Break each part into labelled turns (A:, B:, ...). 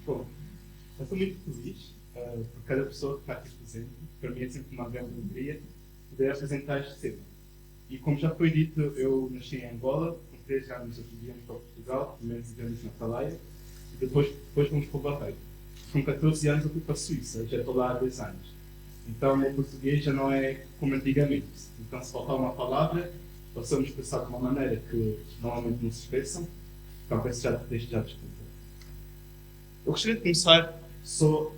A: Bom, eu estou muito feliz por cada pessoa que está aqui presente. Para mim é sempre uma grande alegria poder apresentar este tema. E como já foi dito, eu nasci em Angola, com 13 anos viemos para Portugal, primeiro vivemos na Caleia, e depois fomos para o Barreiro. Com 14 anos eu fui para a Suíça, já estou lá há 2 anos. Então o português já não é como antigamente. Então se faltar uma palavra, possamos expressar de uma maneira que normalmente não se expressam. Então peço desde já desculpa. Eu gostaria de começar,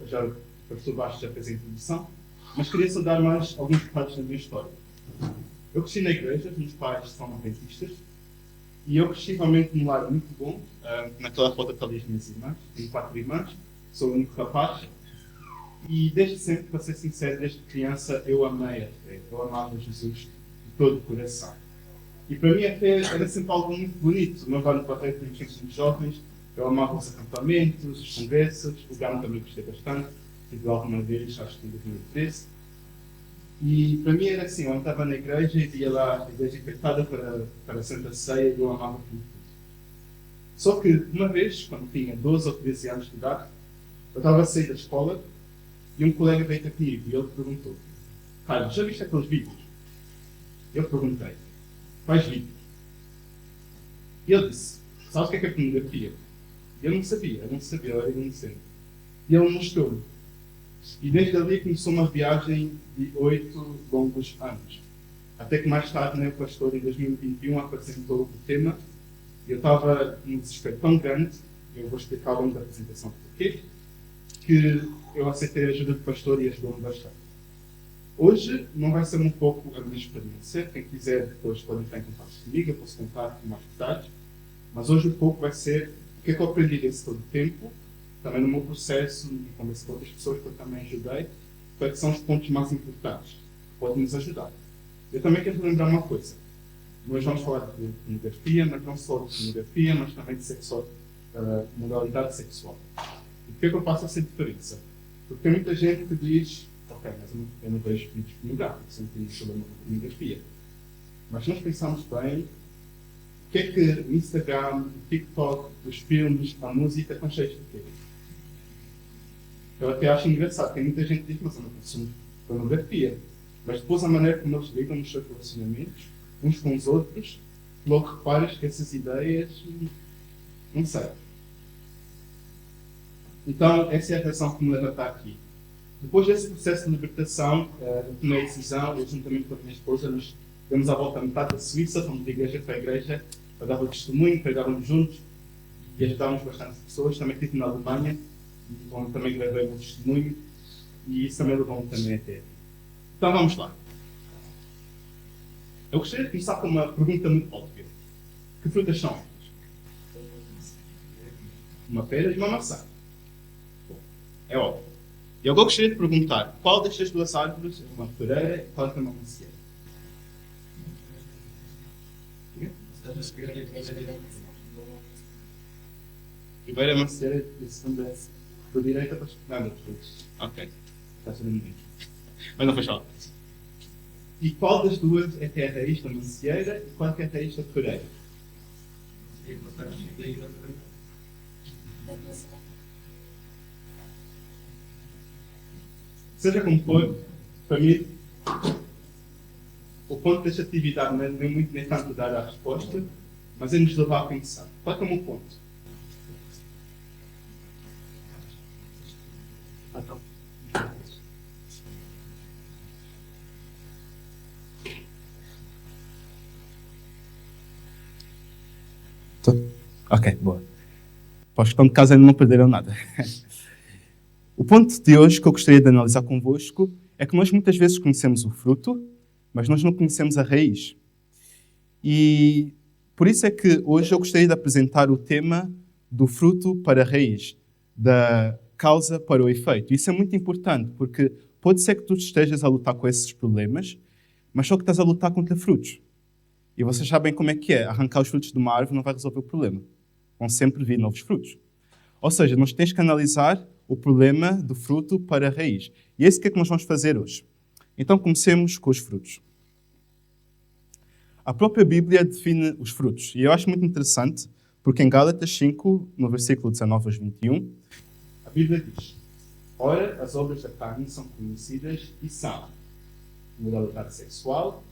A: já o professor Bastos já fez a introdução, mas queria só dar mais alguns detalhes da minha história. Eu cresci na igreja, meus pais são adventistas, e eu cresci realmente num lar muito bom, naquela rota que ali as minhas irmãs, tenho 4 irmãs, sou o único rapaz, e desde sempre, para ser sincero, desde criança eu amei a fé, eu amava Jesus de todo o coração. E para mim a fé era sempre algo muito bonito. O meu pai no Barreiro tínhamos sempre muito jovens, eu amava os acampamentos, as conversas, o Gama também gostei bastante, tive alguma vez, acho que em 2013. E para mim era assim, eu estava na igreja e via lá a igreja encartada para a Santa Ceia e eu amava tudo. Só que uma vez, quando tinha 12 ou 13 anos de idade, eu estava a sair da escola e um colega veio ter comigo e ele perguntou: Carlos, já viste aqueles vídeos? Eu perguntei: quais vídeos? E ele disse: sabes o que é pornografia? Eu não sabia, eu era inocente. E ele mostrou-me. E desde ali começou uma viagem de 8 longos anos. Até que mais tarde, o pastor, em 2021, apresentou o tema. E eu estava num desespero tão grande, eu vou explicar ao longo da apresentação porquê, que eu aceitei a ajuda do pastor e ajudou-me bastante. Hoje não vai ser um pouco a minha experiência. Quem quiser depois pode entrar em contato comigo, eu posso contar com mais detalhes. Mas hoje um pouco vai ser o que é que eu aprendi desse todo o tempo, também no meu processo e conversar com outras pessoas que eu também ajudei, quais são os pontos mais importantes que podem nos ajudar. Eu também quero lembrar uma coisa. Nós vamos falar de pornografia, mas não só de pornografia, mas também de modalidade sexual. E por que é que eu faço essa diferença? Porque tem muita gente que diz: ok, mas eu não vejo vídeos pornográficos, eu não tenho problema com pornografia. Mas se nós pensamos bem, o que é que o Instagram, o TikTok, os filmes, a música estão cheios de quê? Eu até acho engraçado, tem muita gente que diz: mas eu não consumo pornografia. Mas depois a maneira como eles lidam nos seus relacionamentos, uns com os outros, logo reparas que essas ideias, não sei. Então, essa é a razão que me leva a estar aqui. Depois desse processo de libertação, eu tomei a decisão, eu juntamente com a minha esposa, nós demos a volta à metade da Suíça, fomos de igreja para igreja, para dar o testemunho, pregávamos juntos e ajudávamos bastante pessoas. Também estive na Alemanha, onde também gravei o testemunho, e isso também levou-me também até aqui. Então vamos lá. Eu gostaria de começar com uma pergunta muito óbvia. Que frutas são estas? Uma pera e uma maçã. Bom, é óbvio. E agora gostaria de perguntar: qual destas duas árvores é uma pereira e qual é uma macieira? Primeiro a macieira e a segunda da direita para estudar os frutos. Ok. Está sabendo bem. Mas não faz mal. E qual das duas é que é a raiz da macieira e qual é a raiz da pereira? Seja como for, para mim, o ponto desta atividade não é nem tanto dar a resposta, mas é nos levar a pensar. Qual é o meu ponto? Ok, boa. Para os que estão de casa ainda não perderam nada. O ponto de hoje que eu gostaria de analisar convosco é que nós muitas vezes conhecemos o fruto, mas nós não conhecemos a raiz. E por isso é que hoje eu gostaria de apresentar o tema do fruto para a raiz, da causa para o efeito. Isso é muito importante, porque pode ser que tu estejas a lutar com esses problemas, mas só que estás a lutar contra frutos. E vocês sabem como é que é. Arrancar os frutos de uma árvore não vai resolver o problema. Vão sempre vir novos frutos. Ou seja, nós temos que analisar o problema do fruto para a raiz. E é isso que é que nós vamos fazer hoje. Então comecemos com os frutos. A própria Bíblia define os frutos. E eu acho muito interessante, porque em Gálatas 5, no versículo 19 aos 21, A Bíblia diz: ora, as obras da carne são conhecidas e são imoralidade sexual,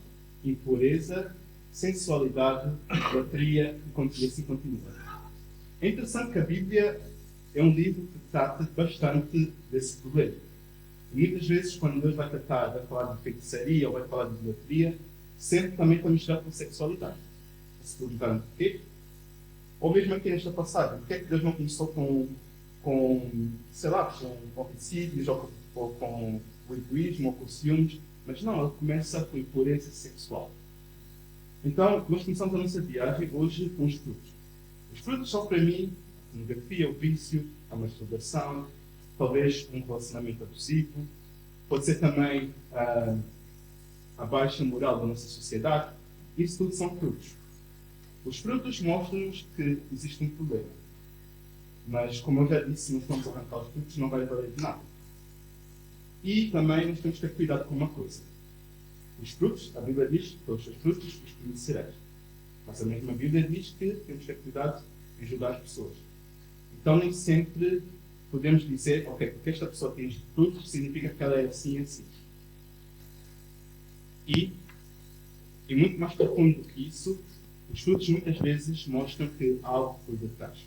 A: impureza, sensualidade, idolatria e assim continua. É interessante que a Bíblia é um livro que trata bastante desse problema. E muitas vezes, quando Deus vai falar de feitiçaria ou vai falar de idolatria, sempre também está misturado com sexualidade. Se perguntaram porquê? Ou mesmo aqui nesta passagem, porque é que Deus não começou com homicídios, ou com o egoísmo, ou com ciúmes, mas não, ele começa com impureza sexual. Então, nós começamos a nossa viagem hoje com os frutos. Os frutos são, para mim, a pornografia, o vício, a masturbação, talvez um relacionamento abusivo, pode ser também a baixa moral da nossa sociedade. Isso tudo são frutos. Os frutos mostram-nos que existe um problema. Mas, como eu já disse, se não formos arrancar os frutos, não vai valer de nada. E também nós temos que ter cuidado com uma coisa. Os frutos, a Bíblia diz, pelos seus frutos os conhecerás. Mas a mesma Bíblia diz que temos que ter cuidado em ajudar as pessoas. Então nem sempre podemos dizer, ok, porque esta pessoa tem estes frutos, significa que ela é assim e assim. E muito mais profundo do que isso, os frutos muitas vezes mostram que há algo por detrás.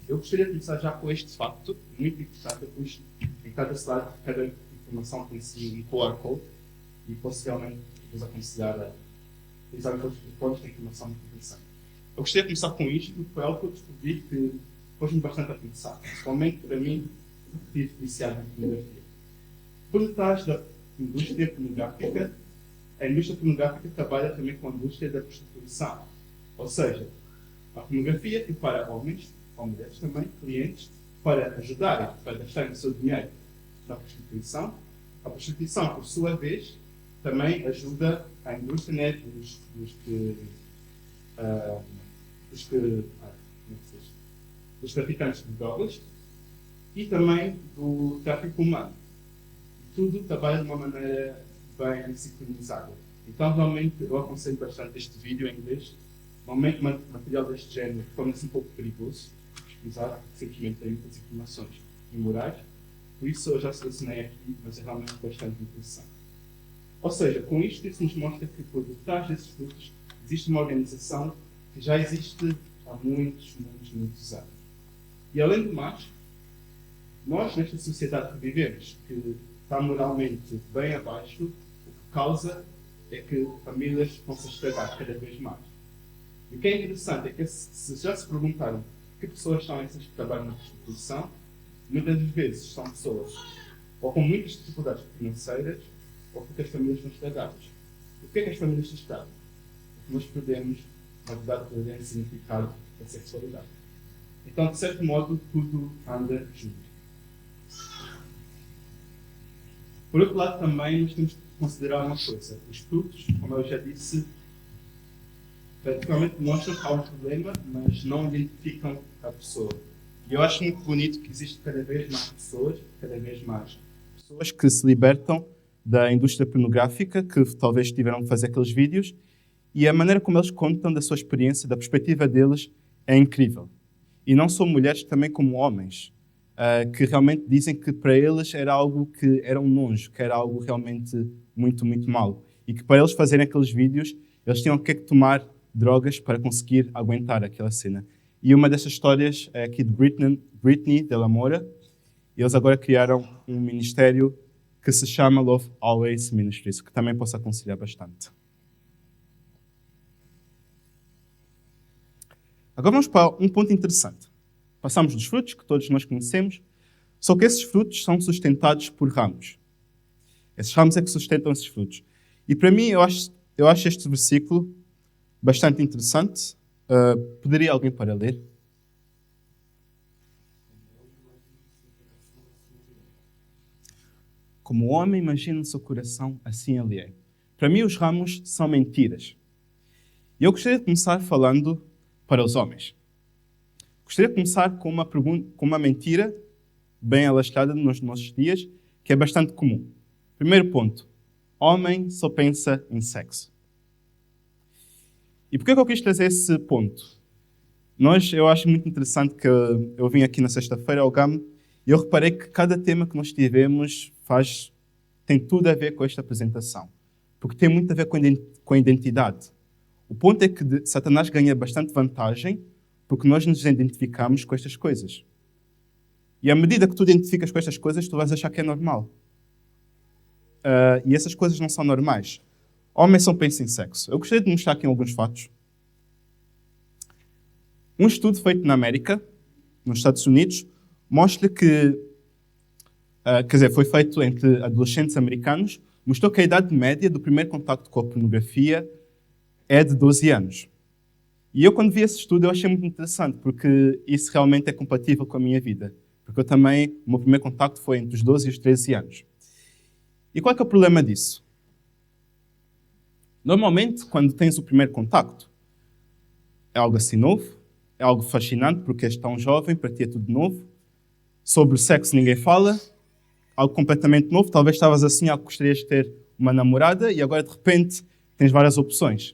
A: Eu gostaria de começar já com este facto, muito importante, depois em cada slide, cada informação tem um QR Code, e posso realmente vos aconselhar a utilizar os pontos de informação muito interessante. Eu gostaria de começar com isto, porque foi algo que eu descobri que pôs-me bastante a pensar, principalmente para mim, que tive viciado em pornografia. Por detrás da indústria pornográfica, a indústria pornográfica trabalha também com a indústria da prostituição. Ou seja, a pornografia prepara homens, ou mulheres também, clientes, para ajudarem, para gastarem o seu dinheiro na prostituição. A prostituição, por sua vez, também ajuda a indústria dos traficantes de drogas e também do tráfico humano. Tudo trabalha de uma maneira bem sincronizada. Então, realmente, eu aconselho bastante este vídeo em inglês. Normalmente, material deste género torna-se um pouco perigoso pesquisar, simplesmente tem muitas informações imorais. Por isso, eu já selecionei aqui, mas é realmente bastante interessante. Ou seja, com isto, isso nos mostra que por detrás desses frutos existe uma organização que já existe há muitos anos. E além do mais, nós nesta sociedade que vivemos, que está moralmente bem abaixo, o que causa é que famílias vão se estragar cada vez mais. E o que é interessante é que se já se perguntaram que pessoas são essas que trabalham na prostituição, muitas vezes são pessoas ou com muitas dificuldades financeiras ou porque as famílias estão estragadas. O que é que as famílias se estragam? Porque nós perdemos a verdadeira significado da sexualidade. Então, de certo modo, tudo anda junto. Por outro lado, também nós temos que considerar uma coisa. Os frutos, como eu já disse, praticamente mostram que há um problema, mas não identificam a pessoa. E eu acho muito bonito que existe cada vez mais pessoas que se libertam da indústria pornográfica, que talvez tiveram que fazer aqueles vídeos, e a maneira como eles contam da sua experiência, da perspectiva deles, é incrível. E não só mulheres, também como homens, que realmente dizem que para eles era algo que era um nojo, que era algo realmente muito mau. E que para eles fazerem aqueles vídeos, eles tinham que tomar drogas para conseguir aguentar aquela cena. E uma dessas histórias é aqui de Britney Della Mora. Eles agora criaram um ministério que se chama Love Always Ministries, que também posso aconselhar bastante. Agora vamos para um ponto interessante. Passamos dos frutos, que todos nós conhecemos, só que esses frutos são sustentados por ramos. Esses ramos é que sustentam esses frutos. E para mim, eu acho este versículo bastante interessante. Poderia alguém para ler? Como o homem imagina no seu coração, assim ele é. Para mim, os ramos são mentiras. E eu gostaria de começar falando para os homens. Gostaria de começar com uma mentira bem alastrada nos nossos dias, que é bastante comum. Primeiro ponto. Homem só pensa em sexo. E por que eu quis trazer esse ponto? Eu acho muito interessante que eu vim aqui na sexta-feira ao GAM
B: E eu reparei que cada tema que nós tivemos tem tudo a ver com esta apresentação. Porque tem muito a ver com a identidade. O ponto é que Satanás ganha bastante vantagem porque nós nos identificamos com estas coisas. E à medida que tu identificas com estas coisas, tu vais achar que é normal. E essas coisas não são normais. Homens só pensam em sexo. Eu gostaria de mostrar aqui alguns fatos. Um estudo feito na América, nos Estados Unidos, mostra que, foi feito entre adolescentes americanos, mostrou que a idade média do primeiro contacto com a pornografia é de 12 anos. E eu, quando vi esse estudo, eu achei muito interessante, porque isso realmente é compatível com a minha vida. Porque o meu primeiro contacto foi entre os 12 e os 13 anos. E qual é que é o problema disso? Normalmente, quando tens o primeiro contacto, é algo assim novo, é algo fascinante, porque és tão jovem, para ti é tudo novo. Sobre sexo ninguém fala, algo completamente novo. Talvez estavas assim, algo que gostarias de ter uma namorada, e agora, de repente, tens várias opções.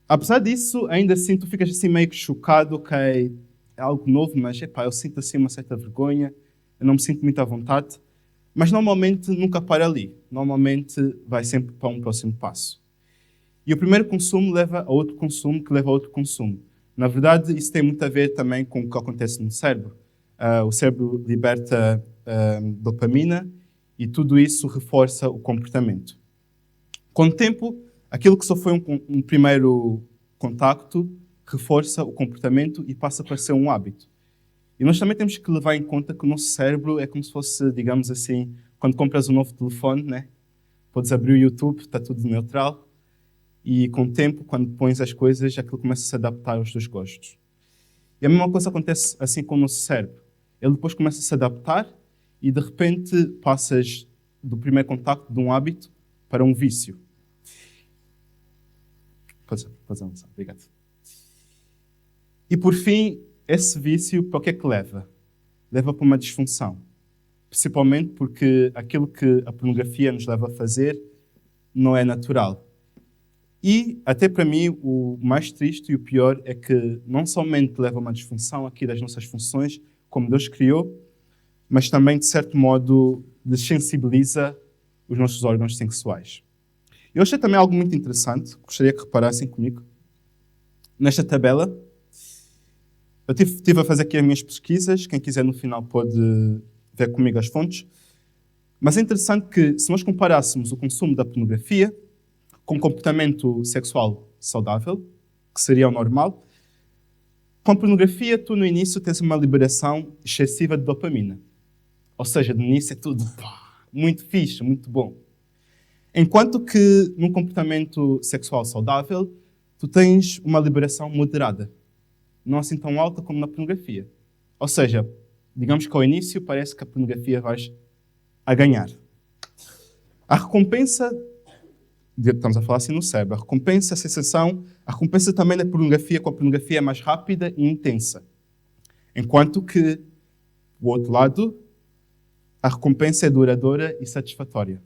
B: Apesar disso, ainda assim, tu ficas assim meio que chocado, ok, é algo novo, mas eu sinto assim uma certa vergonha, eu não me sinto muito à vontade. Mas normalmente nunca para ali. Normalmente vai sempre para um próximo passo. E o primeiro consumo leva a outro consumo, que leva a outro consumo. Na verdade, isso tem muito a ver também com o que acontece no cérebro. O cérebro liberta dopamina e tudo isso reforça o comportamento. Com o tempo, aquilo que só foi um primeiro contacto reforça o comportamento e passa para ser um hábito. E nós também temos que levar em conta que o nosso cérebro é como se fosse, digamos assim, quando compras um novo telefone, né? Podes abrir o YouTube, está tudo neutral. E com o tempo, quando pões as coisas, aquilo começa a se adaptar aos teus gostos. E a mesma coisa acontece assim com o nosso cérebro. Ele depois começa a se adaptar e, de repente, passas do primeiro contacto de um hábito para um vício. Podes avançar, obrigado. E, por fim, esse vício, para o que é que leva? Leva para uma disfunção. Principalmente porque aquilo que a pornografia nos leva a fazer não é natural. E, até para mim, o mais triste e o pior é que não somente leva a uma disfunção aqui das nossas funções, como Deus criou, mas também, de certo modo, desensibiliza os nossos órgãos sexuais. Eu achei também algo muito interessante, gostaria que reparassem comigo. Nesta tabela, eu estive a fazer aqui as minhas pesquisas, quem quiser no final pode ver comigo as fontes. Mas é interessante que, se nós comparássemos o consumo da pornografia com comportamento sexual saudável, que seria o normal, com a pornografia, tu no início tens uma liberação excessiva de dopamina. Ou seja, no início é tudo muito fixe, muito bom. Enquanto que num comportamento sexual saudável, tu tens uma liberação moderada. Não assim tão alta como na pornografia. Ou seja, digamos que ao início parece que a pornografia vais a ganhar. A recompensa, estamos a falar assim no cérebro, a recompensa, a sensação, a recompensa também da pornografia com a pornografia é mais rápida e intensa. Enquanto que, do outro lado, a recompensa é duradoura e satisfatória.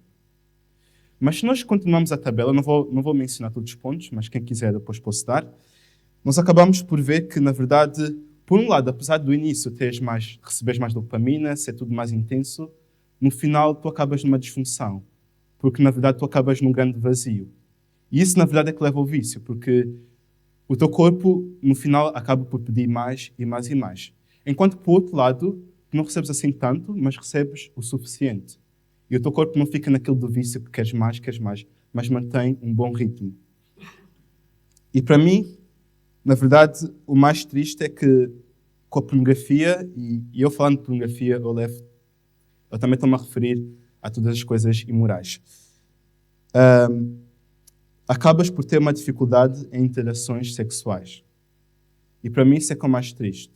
B: Mas se nós continuamos a tabela, não vou mencionar todos os pontos, mas quem quiser depois posso dar, nós acabamos por ver que, na verdade, por um lado, apesar do início receberes mais dopamina, ser tudo mais intenso, no final tu acabas numa disfunção. Porque, na verdade, tu acabas num grande vazio. E isso, na verdade, é que leva ao vício, porque o teu corpo, no final, acaba por pedir mais e mais e mais. Enquanto, por outro lado, tu não recebes assim tanto, mas recebes o suficiente. E o teu corpo não fica naquele do vício que queres mais, mas mantém um bom ritmo. E para mim, na verdade, o mais triste é que com a pornografia, e eu falando de pornografia, eu também estou-me a referir a todas as coisas imorais. Acabas por ter uma dificuldade em interações sexuais. E para mim isso é que é o mais triste.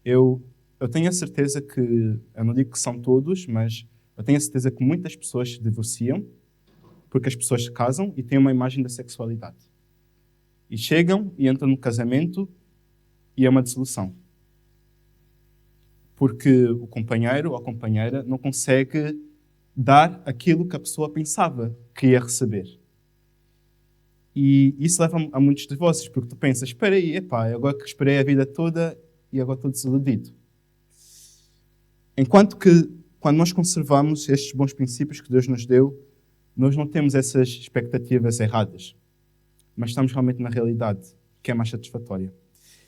B: Eu tenho a certeza que, eu não digo que são todos, mas eu tenho a certeza que muitas pessoas se divorciam porque as pessoas se casam e têm uma imagem da sexualidade. E chegam e entram no casamento e é uma desilusão. Porque o companheiro ou a companheira não consegue dar aquilo que a pessoa pensava que ia receber. E isso leva a muitos divórcios, porque tu pensas, espera aí, agora que esperei a vida toda e agora estou desiludido. Enquanto que, quando nós conservamos estes bons princípios que Deus nos deu, nós não temos essas expectativas erradas, mas estamos realmente na realidade, que é mais satisfatória.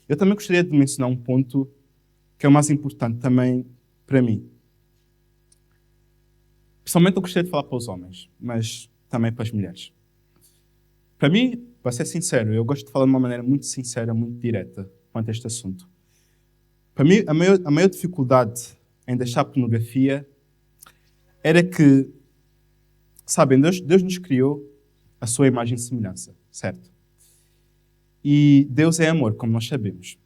B: Eu também gostaria de mencionar um ponto que é o mais importante também para mim. Pessoalmente eu gostaria de falar para os homens, mas também para as mulheres. Para mim, para ser sincero, eu gosto de falar de uma maneira muito sincera, muito direta quanto a este assunto. Para mim, a maior dificuldade em deixar a pornografia era que, sabem, Deus nos criou a sua imagem e semelhança, certo? E Deus é amor, como nós sabemos.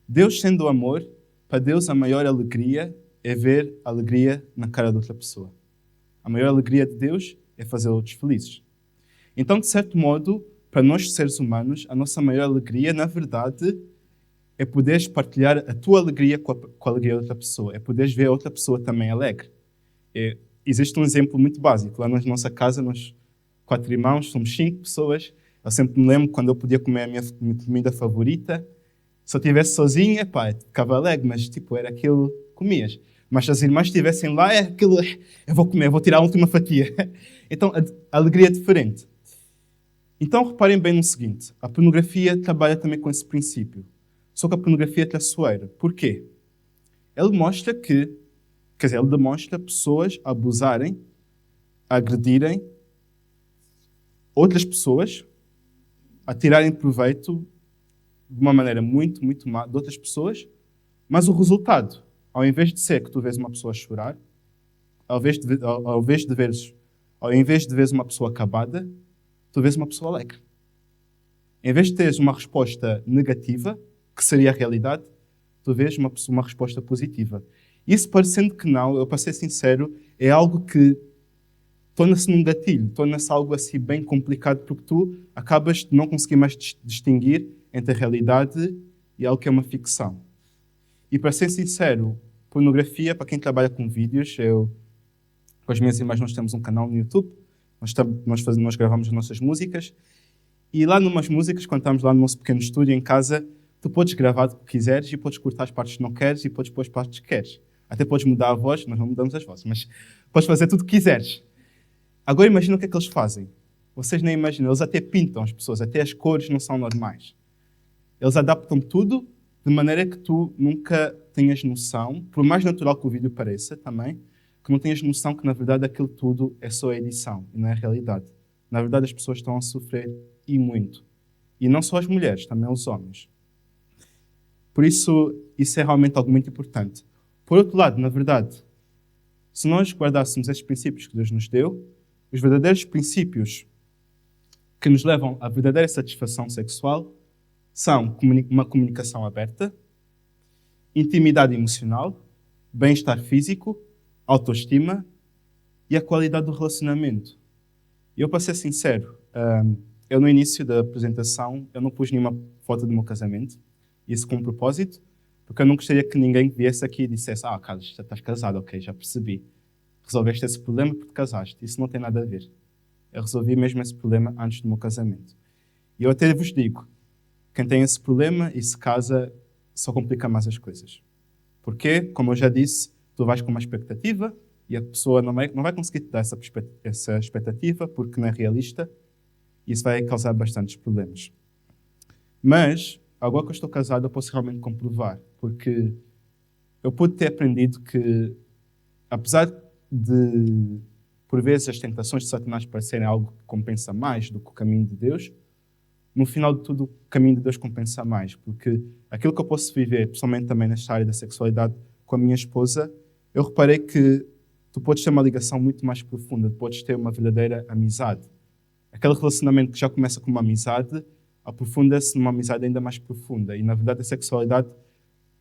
B: Deus sendo amor, para Deus a maior alegria é ver a alegria na cara de outra pessoa. A maior alegria de Deus é fazer outros felizes. Então, de certo modo, para nós seres humanos, a nossa maior alegria, na verdade, é poderes partilhar a tua alegria com a alegria de outra pessoa. É poderes ver a outra pessoa também alegre. Existe um exemplo muito básico. Lá na nossa casa, nós 4 irmãos, somos 5 pessoas. Eu sempre me lembro quando eu podia comer a minha comida favorita. Se eu estivesse sozinha, ficava alegre, mas era aquilo que comias. Mas se as irmãs estivessem lá, é aquilo, eu vou comer, vou tirar a última fatia. Então, a alegria é diferente. Então, reparem bem no seguinte, a pornografia trabalha também com esse princípio. Só que a pornografia é traiçoeira. Porquê? Ele demonstra pessoas a abusarem, a agredirem outras pessoas, a tirarem proveito de uma maneira muito, muito má de outras pessoas, mas o resultado, ao invés de ser que tu vês uma pessoa chorar, ao invés de veres uma pessoa acabada, tu vês uma pessoa alegre. Em vez de teres uma resposta negativa, que seria a realidade, tu vês uma resposta positiva. Isso, parecendo que não, eu para ser sincero, é algo que torna-se num gatilho, torna-se algo assim bem complicado, porque tu acabas de não conseguir mais distinguir entre a realidade e algo que é uma ficção. E para ser sincero, pornografia, para quem trabalha com vídeos, com as minhas irmãs nós temos um canal no YouTube, nós gravamos as nossas músicas, e lá numas músicas, quando estamos lá no nosso pequeno estúdio em casa, tu podes gravar o que quiseres e podes cortar as partes que não queres e podes pôr as partes que queres. Até podes mudar a voz, nós não mudamos as vozes, mas podes fazer tudo o que quiseres. Agora imagina o que é que eles fazem. Vocês nem imaginam, eles até pintam as pessoas, até as cores não são normais. Eles adaptam tudo de maneira que tu nunca tenhas noção, por mais natural que o vídeo pareça também, que não tenhas noção que na verdade aquilo tudo é só edição e não é a realidade. Na verdade as pessoas estão a sofrer e muito. E não só as mulheres, também os homens. Por isso é realmente algo muito importante. Por outro lado, na verdade, se nós guardássemos estes princípios que Deus nos deu, os verdadeiros princípios que nos levam à verdadeira satisfação sexual são uma comunicação aberta, intimidade emocional, bem-estar físico, autoestima e a qualidade do relacionamento. E eu, para ser sincero, eu no início da apresentação, eu não pus nenhuma foto do meu casamento, isso com um propósito, porque eu não gostaria que ninguém viesse aqui e dissesse: Carlos, já estás casado, ok, já percebi. Resolveste esse problema porque casaste. Isso não tem nada a ver. Eu resolvi mesmo esse problema antes do meu casamento. E eu até vos digo, quem tem esse problema e se casa, só complica mais as coisas. Porque, como eu já disse, tu vais com uma expectativa e a pessoa não vai conseguir te dar essa expectativa porque não é realista e isso vai causar bastantes problemas. Mas, agora que eu estou casado, eu posso realmente comprovar, porque eu pude ter aprendido que, apesar de, por vezes, as tentações de Satanás parecerem algo que compensa mais do que o caminho de Deus, no final de tudo, o caminho de Deus compensa mais, porque aquilo que eu posso viver, pessoalmente também nesta área da sexualidade, com a minha esposa, eu reparei que tu podes ter uma ligação muito mais profunda, tu podes ter uma verdadeira amizade. Aquele relacionamento que já começa com uma amizade, aprofunda-se numa amizade ainda mais profunda. E, na verdade, a sexualidade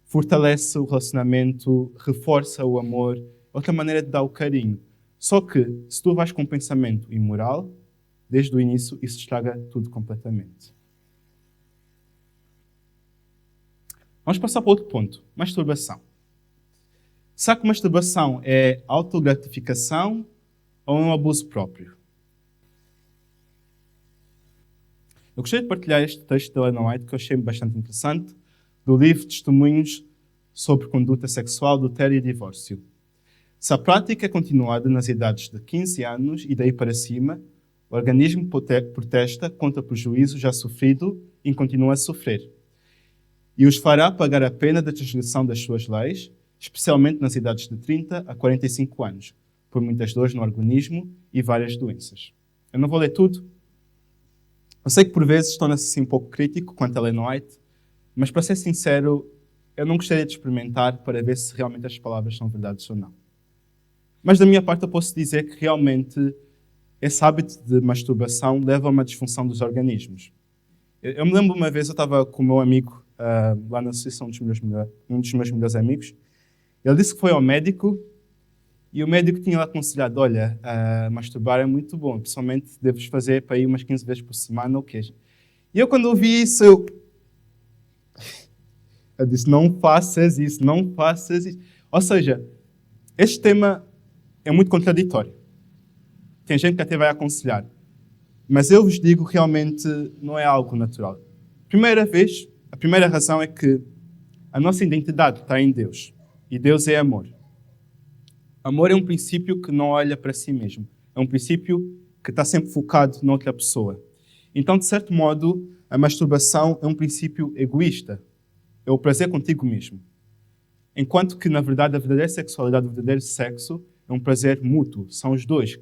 B: fortalece o relacionamento, reforça o amor, outra maneira de dar o carinho. Só que, se tu vais com um pensamento imoral, desde o início, isso estraga tudo completamente. Vamos passar para outro ponto. Masturbação. Será que masturbação é autogratificação ou é um abuso próprio? Eu gostaria de partilhar este texto da Ellen White, que eu achei bastante interessante, do livro Testemunhos sobre conduta sexual, adultério e divórcio. Se a prática é continuada nas idades de 15 anos e daí para cima, o organismo protesta contra o prejuízo já sofrido e continua a sofrer. E os fará pagar a pena da transgressão das suas leis, especialmente nas idades de 30 a 45 anos, por muitas dores no organismo e várias doenças. Eu não vou ler tudo. Eu sei que por vezes torna-se assim um pouco crítico quanto a Ellen White, mas para ser sincero, eu não gostaria de experimentar para ver se realmente as palavras são verdades ou não. Mas da minha parte eu posso dizer que realmente esse hábito de masturbação leva a uma disfunção dos organismos. Eu me lembro uma vez, eu estava com o meu amigo lá na associação, um dos meus melhores amigos. Ele disse que foi ao médico e o médico tinha-lhe aconselhado, olha, masturbar é muito bom, pessoalmente deves fazer para ir umas 15 vezes por semana ou queijo. E eu quando ouvi isso, eu disse, não faças isso, não faças isso. Ou seja, este tema é muito contraditório. Tem gente que até vai aconselhar. Mas eu vos digo, realmente não é algo natural. A primeira razão é que a nossa identidade está em Deus. E Deus é amor. Amor é um princípio que não olha para si mesmo. É um princípio que está sempre focado noutra pessoa. Então, de certo modo, a masturbação é um princípio egoísta. É o prazer contigo mesmo. Enquanto que, na verdade, a verdadeira sexualidade, o verdadeiro sexo, é um prazer mútuo. São os dois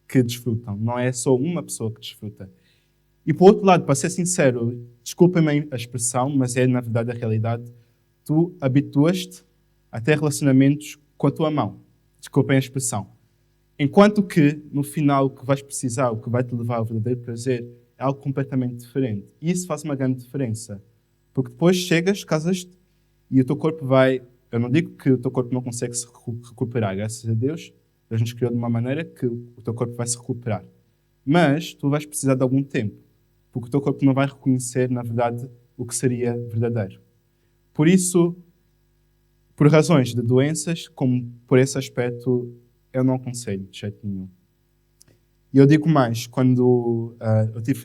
B: que desfrutam. Não é só uma pessoa que desfruta. E, por outro lado, para ser sincero, desculpem-me a expressão, mas é, na verdade, a realidade. Tu habituas-te a ter relacionamentos com a tua mão. Desculpem a expressão. Enquanto que, no final, o que vais precisar, o que vai te levar ao verdadeiro prazer, é algo completamente diferente. E isso faz uma grande diferença. Porque depois chegas, casas-te, e o teu corpo vai... Eu não digo que o teu corpo não consegue se recuperar, graças a Deus. Deus nos criou de uma maneira que o teu corpo vai se recuperar. Mas tu vais precisar de algum tempo. Porque o teu corpo não vai reconhecer, na verdade, o que seria verdadeiro. Por isso, por razões de doenças, como por esse aspecto, eu não aconselho de jeito nenhum. E eu digo mais, quando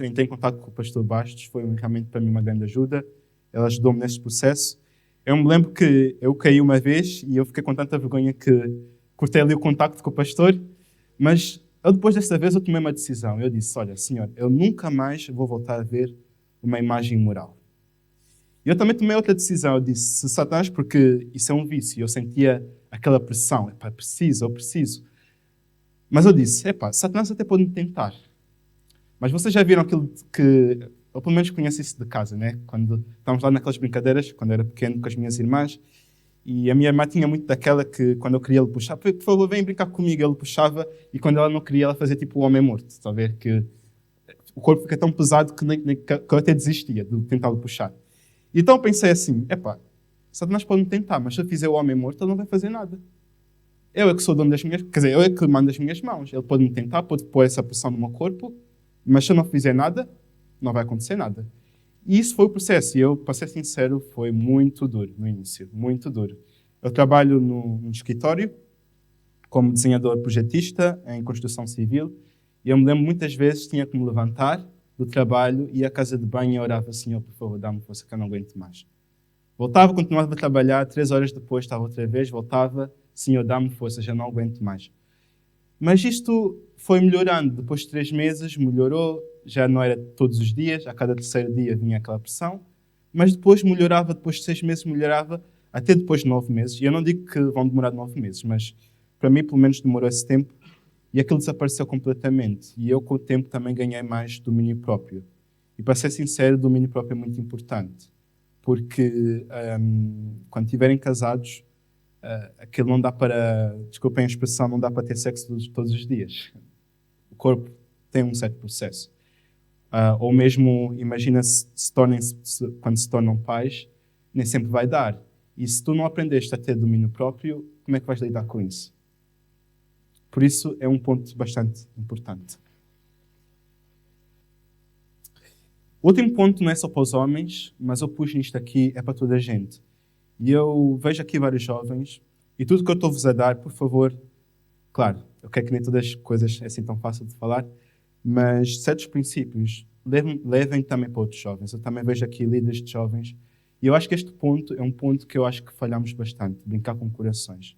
B: entrei em contato com o pastor Bastos, foi realmente para mim uma grande ajuda. Ele ajudou-me nesse processo. Eu me lembro que eu caí uma vez e eu fiquei com tanta vergonha que cortei ali o contacto com o pastor, mas depois dessa vez eu tomei uma decisão. Eu disse, olha, Senhor, eu nunca mais vou voltar a ver uma imagem imoral. E eu também tomei outra decisão. Eu disse, se Satanás, porque isso é um vício, eu sentia aquela pressão, eu preciso. Mas eu disse, Satanás até pode me tentar. Mas vocês já viram aquilo que... Eu pelo menos conheço isso de casa, né? Quando estávamos lá naquelas brincadeiras, quando eu era pequeno, com as minhas irmãs, e a minha irmã tinha muito daquela que, quando eu queria ele puxar, por favor, vem brincar comigo, ele puxava, e quando ela não queria, ela fazia tipo o homem morto, está a ver? Que o corpo fica tão pesado que eu até desistia de tentar lhe puxar. E então eu pensei assim, Satanás pode me tentar, mas se eu fizer o homem morto, ele não vai fazer nada. Eu é que sou dono das minhas... Quer dizer, eu é que mando as minhas mãos. Ele pode me tentar, pode pôr essa pressão no meu corpo, mas se eu não fizer nada, não vai acontecer nada. E isso foi o processo. E eu, para ser sincero, foi muito duro no início. Muito duro. Eu trabalho num escritório como desenhador projetista em construção civil. E eu me lembro muitas vezes tinha que me levantar do trabalho e ir à casa de banho e orava, Senhor, por favor, dá-me força que eu não aguento mais. Voltava, continuava a trabalhar. 3 horas depois estava outra vez, voltava. Senhor, dá-me força, já não aguento mais. Mas isto foi melhorando. Depois de 3 meses, melhorou. Já não era todos os dias. A cada 3º dia vinha aquela pressão. Mas depois melhorava. Depois de 6 meses melhorava. Até depois de 9 meses. E eu não digo que vão demorar 9 meses. Mas para mim, pelo menos, demorou esse tempo. E aquilo desapareceu completamente. E eu, com o tempo, também ganhei mais domínio próprio. E para ser sincero, domínio próprio é muito importante. Porque quando estiverem casados, aquilo não dá para, desculpem a expressão, não dá para ter sexo todos os dias. O corpo tem um certo processo. Ou mesmo, imagina-se, quando se tornam pais, nem sempre vai dar. E se tu não aprendeste a ter domínio próprio, como é que vais lidar com isso? Por isso, é um ponto bastante importante. O último ponto não é só para os homens, mas eu pus nisto aqui, é para toda a gente. E eu vejo aqui vários jovens, e tudo que eu estou-vos a dar, por favor, claro, eu quero que nem todas as coisas é assim tão fácil de falar, mas certos princípios levem também para outros jovens. Eu também vejo aqui líderes de jovens, E eu acho que este ponto é um ponto que eu acho que falhamos bastante, brincar com corações.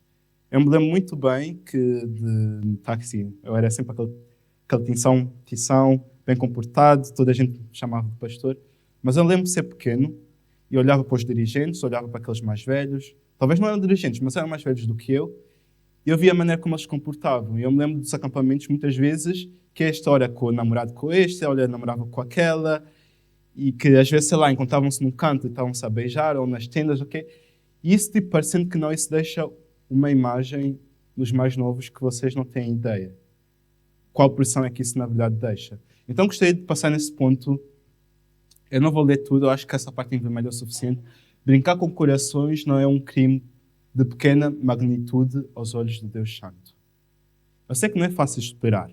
B: Eu me lembro muito bem que de táxi, eu era sempre aquele tição, bem comportado, toda a gente me chamava de pastor, mas eu lembro de ser pequeno e olhava para os dirigentes, olhava para aqueles mais velhos, talvez não eram dirigentes, mas eram mais velhos do que e eu via a maneira como eles se comportavam. E eu me lembro dos acampamentos muitas vezes, que é a história com o namorado com este, olha, namorava com aquela, e que às vezes, sei lá, encontravam-se num canto e estavam-se a beijar, ou nas tendas, ok? E isso, tipo, parecendo que não, isso deixa uma imagem nos mais novos que vocês não têm ideia. Qual pressão é que isso, na verdade, deixa? Então, gostaria de passar nesse ponto. Eu não vou ler tudo, eu acho que essa parte em vermelho é o suficiente. Brincar com corações não é um crime de pequena magnitude aos olhos de Deus Santo. Eu sei que não é fácil esperar,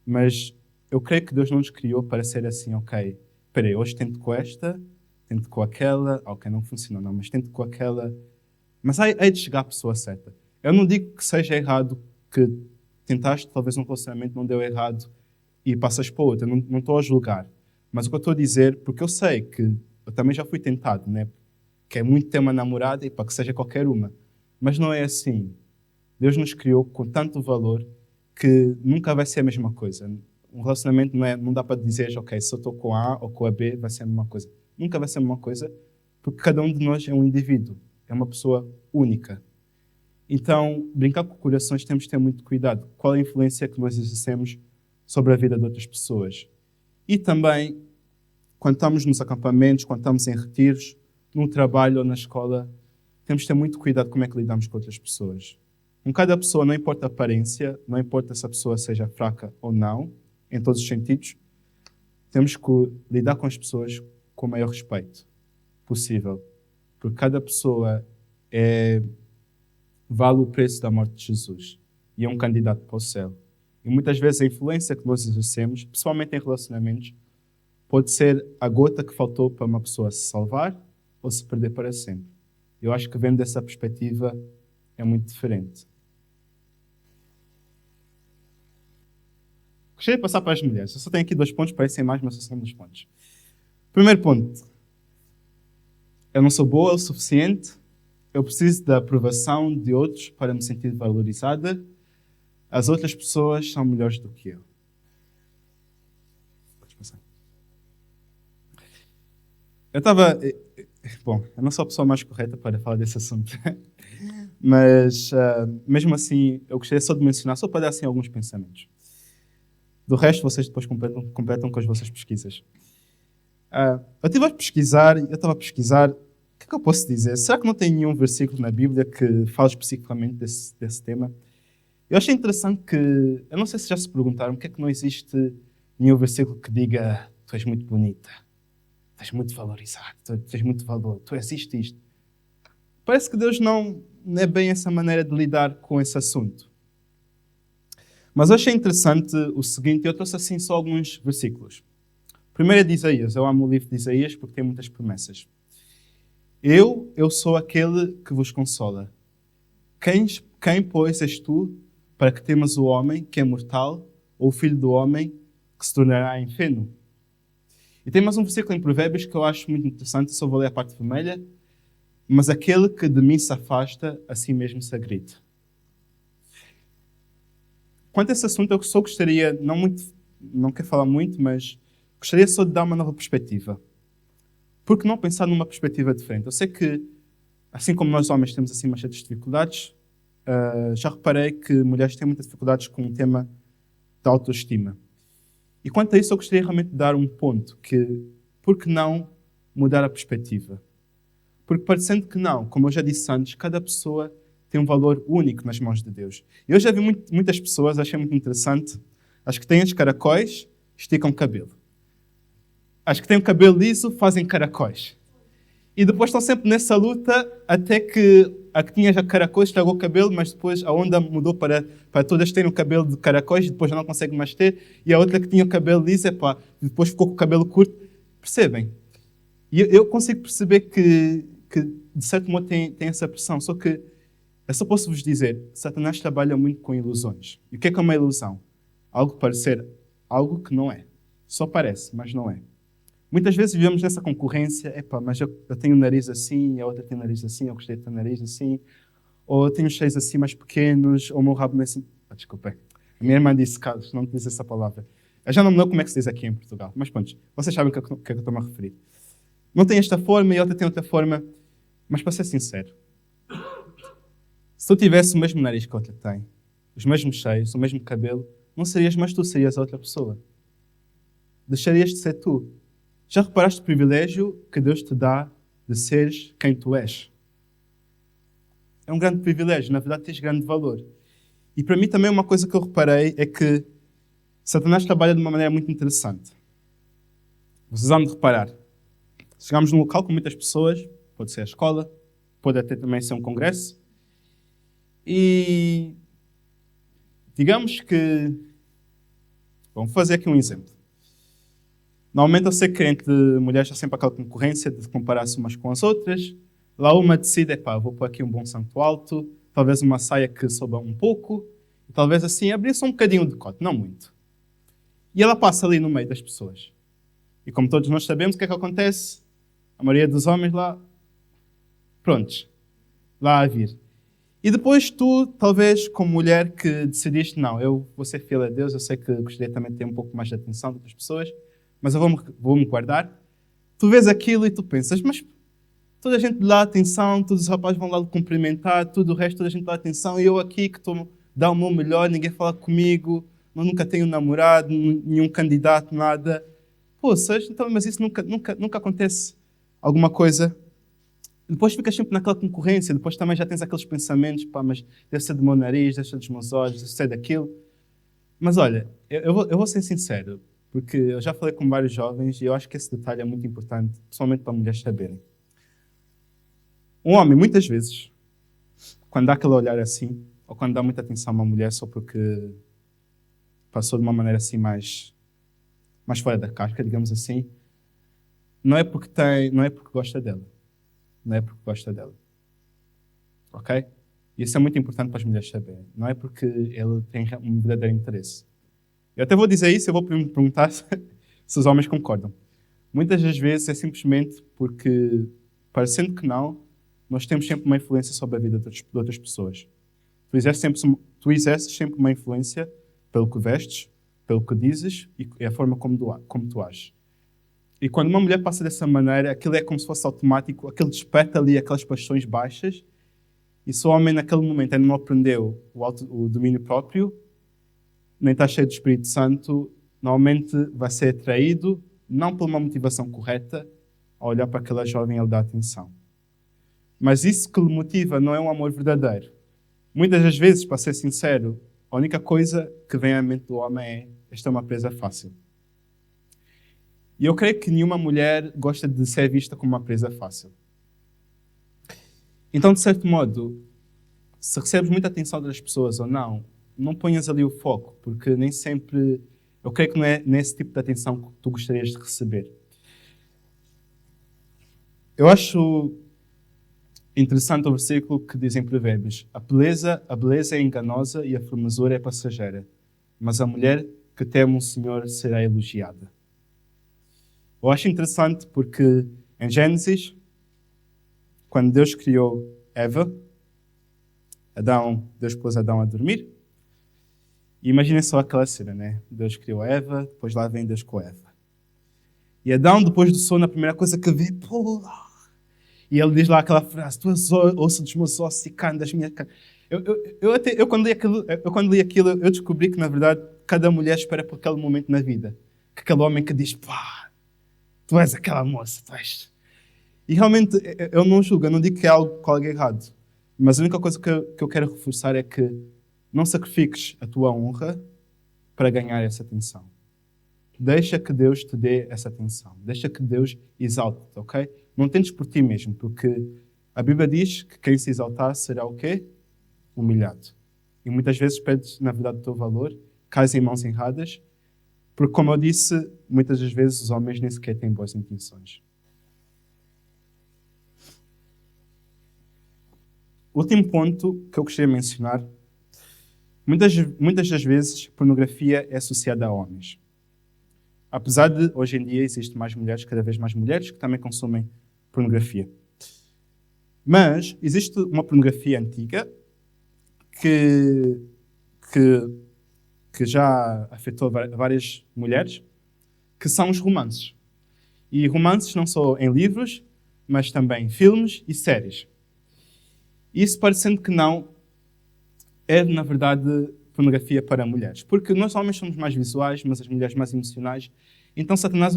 B: mas eu creio que Deus não nos criou para ser assim, ok, espera aí, hoje tento com esta, tento com aquela, ok, não funciona não, mas tento com aquela, mas hei de chegar à pessoa certa. Eu não digo que seja errado que tentaste, talvez um relacionamento não deu errado e passas para outra, não estou a julgar. Mas o que eu estou a dizer, porque eu sei que eu também já fui tentado, né? Que é muito ter uma namorada e para que seja qualquer uma. Mas não é assim. Deus nos criou com tanto valor que nunca vai ser a mesma coisa. Um relacionamento não dá para dizer, ok, se eu estou com A ou com a B, vai ser a mesma coisa. Nunca vai ser a mesma coisa, porque cada um de nós é um indivíduo, é uma pessoa única. Então, brincar com corações temos de ter muito cuidado. Qual é a influência que nós exercemos sobre a vida de outras pessoas? E também, quando estamos nos acampamentos, quando estamos em retiros, no trabalho ou na escola, temos de ter muito cuidado como é que lidamos com outras pessoas. Com cada pessoa, não importa a aparência, não importa se a pessoa seja fraca ou não, em todos os sentidos, temos que lidar com as pessoas com o maior respeito possível. Porque cada pessoa vale o preço da morte de Jesus e é um candidato para o céu. E muitas vezes a influência que nós exercemos, principalmente em relacionamentos, pode ser a gota que faltou para uma pessoa se salvar ou se perder para sempre. Eu acho que vendo dessa perspectiva é muito diferente. Gostaria de passar para as mulheres. Eu só tenho aqui 2 pontos, parecem mais, mas só são 2 pontos. Primeiro ponto. Eu não sou boa o suficiente. Eu preciso da aprovação de outros para me sentir valorizada. As outras pessoas são melhores do que eu. Podes passar. Eu não sou a pessoa mais correta para falar desse assunto. Mas, mesmo assim, eu gostaria só de mencionar, só para dar assim alguns pensamentos. Do resto, vocês depois completam com as vossas pesquisas. Eu estava a pesquisar, o que é que eu posso dizer? Será que não tem nenhum versículo na Bíblia que fala especificamente desse tema? Eu achei interessante que, eu não sei se já se perguntaram, porque é que não existe nenhum versículo que diga tu és muito bonita, tu és muito valorizado, tu tens muito valor, tu és isto. Parece que Deus não é bem essa maneira de lidar com esse assunto. Mas eu achei interessante o seguinte, eu trouxe assim só alguns versículos. Primeiro é de Isaías, eu amo o livro de Isaías porque tem muitas promessas. Eu sou aquele que vos consola. Quem, pois, és tu para que temas o homem que é mortal ou o filho do homem que se tornará enfeno? E tem mais um versículo em Provérbios que eu acho muito interessante, só vou ler a parte vermelha. Mas aquele que de mim se afasta, a si mesmo se agride. Quanto a esse assunto, eu só gostaria, não quero falar muito, mas gostaria só de dar uma nova perspectiva. Por que não pensar numa perspectiva diferente? Eu sei que, assim como nós homens temos assim umas certas dificuldades, já reparei que mulheres têm muitas dificuldades com o tema da autoestima. E quanto a isso, eu gostaria realmente de dar um ponto, que por que não mudar a perspectiva? Porque parecendo que não, como eu já disse antes, cada pessoa tem um valor único nas mãos de Deus. Eu já vi muitas pessoas, achei muito interessante, as que têm os caracóis, esticam o cabelo. As que têm o cabelo liso, fazem caracóis. E depois estão sempre nessa luta, até que a que tinha já caracóis estragou o cabelo, mas depois a onda mudou para todas terem o cabelo de caracóis, e depois já não conseguem mais ter, e a outra que tinha o cabelo liso, depois ficou com o cabelo curto. Percebem? E eu consigo perceber que de certo modo tem essa pressão, só que eu só posso vos dizer, Satanás trabalha muito com ilusões. E o que é uma ilusão? Algo parecer algo que não é. Só parece, mas não é. Muitas vezes vivemos nessa concorrência, epá, mas eu tenho o nariz assim, a outra tem o nariz assim, eu gostei de ter o nariz assim, ou eu tenho os seios assim mais pequenos, ou o meu rabo é assim... desculpem. A minha irmã disse, Carlos, não diz essa palavra. Eu já não me lembro como é que se diz aqui em Portugal, mas pronto, vocês sabem o que é que eu estou-me a referir. Não tem esta forma e a outra tem outra forma, mas para ser sincero, se tu tivesse o mesmo nariz que a outra tem, os mesmos seios, o mesmo cabelo, não serias mais tu, serias a outra pessoa. Deixarias de ser tu. Já reparaste o privilégio que Deus te dá de seres quem tu és? É um grande privilégio, na verdade tens grande valor. E para mim também uma coisa que eu reparei é que Satanás trabalha de uma maneira muito interessante. Vocês vão de reparar. Chegamos num local com muitas pessoas, pode ser a escola, pode até também ser um congresso, e digamos que... Vamos fazer aqui um exemplo. Normalmente eu sei que entre mulheres há sempre aquela concorrência de comparar-se umas com as outras. Lá uma decide, vou pôr aqui um bom salto alto, talvez uma saia que soba um pouco, e talvez assim abrir só um bocadinho de decote, não muito. E ela passa ali no meio das pessoas. E como todos nós sabemos, o que é que acontece? A maioria dos homens lá, prontos, lá a vir. E depois tu, talvez como mulher que decidiste, não, eu vou ser fiel a Deus, eu sei que gostaria também de ter um pouco mais de atenção de outras pessoas, mas eu vou-me guardar. Tu vês aquilo e tu pensas, mas toda a gente dá atenção, todos os rapazes vão lá lhe cumprimentar, tudo o resto, toda a gente dá atenção, e eu aqui que estou a dar o meu melhor, ninguém fala comigo, eu nunca tenho namorado, nenhum candidato, nada. Poças, então, mas isso nunca acontece alguma coisa. Depois ficas sempre naquela concorrência, depois também já tens aqueles pensamentos, mas deve ser do meu nariz, deve ser dos meus olhos, deve ser daquilo. Mas olha, eu vou ser sincero, porque eu já falei com vários jovens e eu acho que esse detalhe é muito importante, principalmente para mulheres saberem. Um homem, muitas vezes, quando dá aquele olhar assim, ou quando dá muita atenção a uma mulher só porque passou de uma maneira assim mais fora da casca, digamos assim, não é porque gosta dela. Não é porque gosta dela. Ok? E isso é muito importante para as mulheres saberem. Não é porque ele tem um verdadeiro interesse. Eu até vou dizer isso, eu vou perguntar se os homens concordam. Muitas das vezes é simplesmente porque, parecendo que não, nós temos sempre uma influência sobre a vida de outras pessoas. Tu exerces sempre uma influência pelo que vestes, pelo que dizes e a forma como tu ages. E quando uma mulher passa dessa maneira, aquilo é como se fosse automático, aquilo desperta ali aquelas paixões baixas, e se o homem naquele momento ainda não aprendeu o domínio próprio, nem está cheio do Espírito Santo, normalmente vai ser atraído, não por uma motivação correta, a olhar para aquela jovem e ele dar atenção. Mas isso que lhe motiva não é um amor verdadeiro. Muitas das vezes, para ser sincero, a única coisa que vem à mente do homem é: esta é uma presa fácil. E eu creio que nenhuma mulher gosta de ser vista como uma presa fácil. Então, de certo modo, se recebes muita atenção das pessoas ou não, não ponhas ali o foco, porque nem sempre... Eu creio que não é nesse tipo de atenção que tu gostarias de receber. Eu acho interessante o versículo que diz em Provérbios: a beleza é enganosa e a formosura é passageira, mas a mulher que teme o Senhor será elogiada. Eu acho interessante porque em Gênesis, quando Deus criou Eva, Deus pôs Adão a dormir. E imaginem só aquela cena, né? Deus criou Eva, depois lá vem Deus com Eva. E Adão, depois do sono, a primeira coisa que vê, e ele diz lá aquela frase: tu és osso dos meus ossos e carne das minhas carnes. Eu quando li aquilo, eu descobri que, na verdade, cada mulher espera por aquele momento na vida. Que aquele homem que diz: tu és aquela moça, tu és. E realmente, eu não julgo, eu não digo que é algo errado. Mas a única coisa que eu quero reforçar é que não sacrifiques a tua honra para ganhar essa atenção. Deixa que Deus te dê essa atenção. Deixa que Deus exalte-te, ok? Não tentes por ti mesmo, porque a Bíblia diz que quem se exaltar será o quê? Humilhado. E muitas vezes perdes, na verdade, o teu valor, cais em mãos erradas, porque, como eu disse, muitas das vezes os homens nem sequer têm boas intenções. O último ponto que eu gostaria de mencionar: muitas das vezes pornografia é associada a homens. Apesar de, hoje em dia, existem mais mulheres, cada vez mais mulheres, que também consomem pornografia. Mas existe uma pornografia antiga que, que já afetou várias mulheres, que são os romances. E romances não só em livros, mas também em filmes e séries. Isso, parecendo que não, é, na verdade, pornografia para mulheres. Porque nós homens somos mais visuais, mas as mulheres mais emocionais. Então Satanás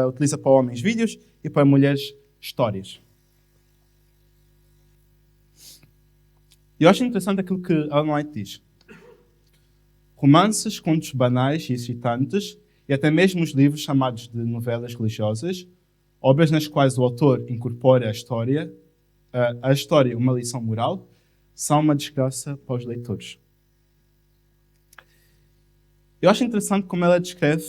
B: utiliza para homens vídeos e para mulheres histórias. Eu acho interessante aquilo que Ellen White diz. Romances, contos banais e excitantes, e até mesmo os livros chamados de novelas religiosas, obras nas quais o autor incorpora a história, uma lição moral, são uma desgraça para os leitores. Eu acho interessante como ela descreve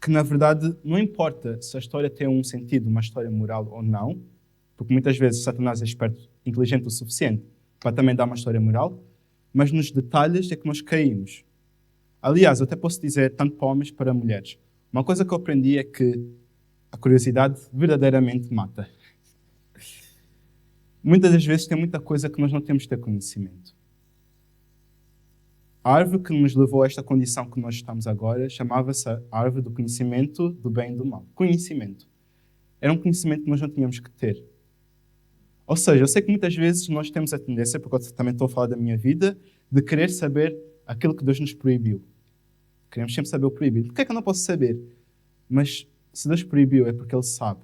B: que, na verdade, não importa se a história tem um sentido, uma história moral ou não, porque muitas vezes Satanás é esperto, inteligente o suficiente para também dar uma história moral, mas nos detalhes é que nós caímos. Aliás, eu até posso dizer, tanto para homens como para mulheres, uma coisa que eu aprendi é que a curiosidade verdadeiramente mata. Muitas das vezes tem muita coisa que nós não temos de ter conhecimento. A árvore que nos levou a esta condição que nós estamos agora chamava-se a árvore do conhecimento do bem e do mal. Conhecimento. Era um conhecimento que nós não tínhamos que ter. Ou seja, eu sei que muitas vezes nós temos a tendência, porque eu também estou a falar da minha vida, de querer saber aquilo que Deus nos proibiu. Queremos sempre saber o proibido. Por que é que eu não posso saber? Mas se Deus proibiu é porque Ele sabe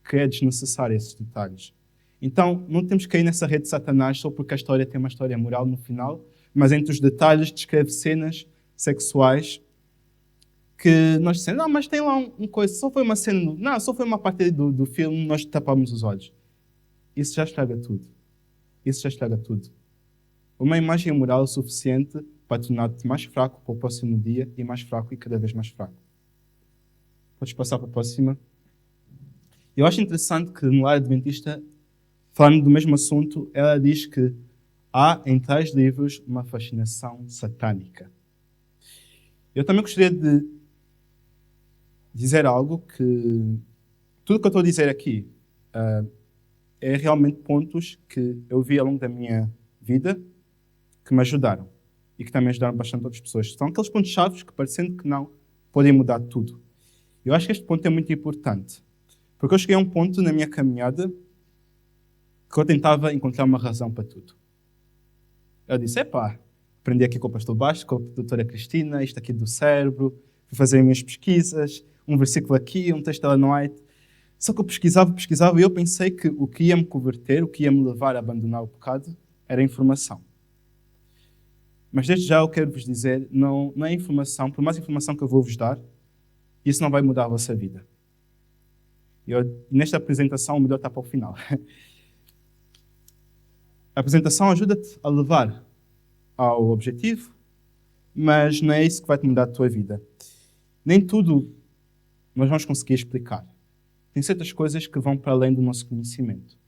B: que é desnecessário esses detalhes. Então, não temos que cair nessa rede de Satanás só porque a história tem uma história moral no final, mas entre os detalhes descreve cenas sexuais que nós dizemos, não, mas tem lá uma coisa, só foi uma cena, não, só foi uma parte do filme, nós tapamos os olhos. Isso já estraga tudo. Isso já estraga tudo. Uma imagem moral é suficiente para tornar-te mais fraco para o próximo dia e mais fraco e cada vez mais fraco. Podes passar para a próxima. Eu acho interessante que no lar adventista, falando do mesmo assunto, ela diz que há em tais livros uma fascinação satânica. Eu também gostaria de dizer algo que tudo que eu estou a dizer aqui é realmente pontos que eu vi ao longo da minha vida que me ajudaram e que também ajudaram bastante outras pessoas. São aqueles pontos chaves que, parecendo que não, podem mudar tudo. Eu acho que este ponto é muito importante, porque eu cheguei a um ponto na minha caminhada que eu tentava encontrar uma razão para tudo. Eu disse, aprendi aqui com o pastor Basto, com a doutora Cristina, isto aqui do cérebro, fui fazer as minhas pesquisas, um versículo aqui, um texto da Ellen White. Só que eu pesquisava e eu pensei que o que ia me converter, o que ia me levar a abandonar o pecado, era a informação. Mas desde já eu quero vos dizer, não é informação, por mais informação que eu vou vos dar, isso não vai mudar a vossa vida. Nesta apresentação, o melhor está para o final. A apresentação ajuda-te a levar ao objetivo, mas não é isso que vai te mudar a tua vida. Nem tudo nós vamos conseguir explicar. Tem certas coisas que vão para além do nosso conhecimento.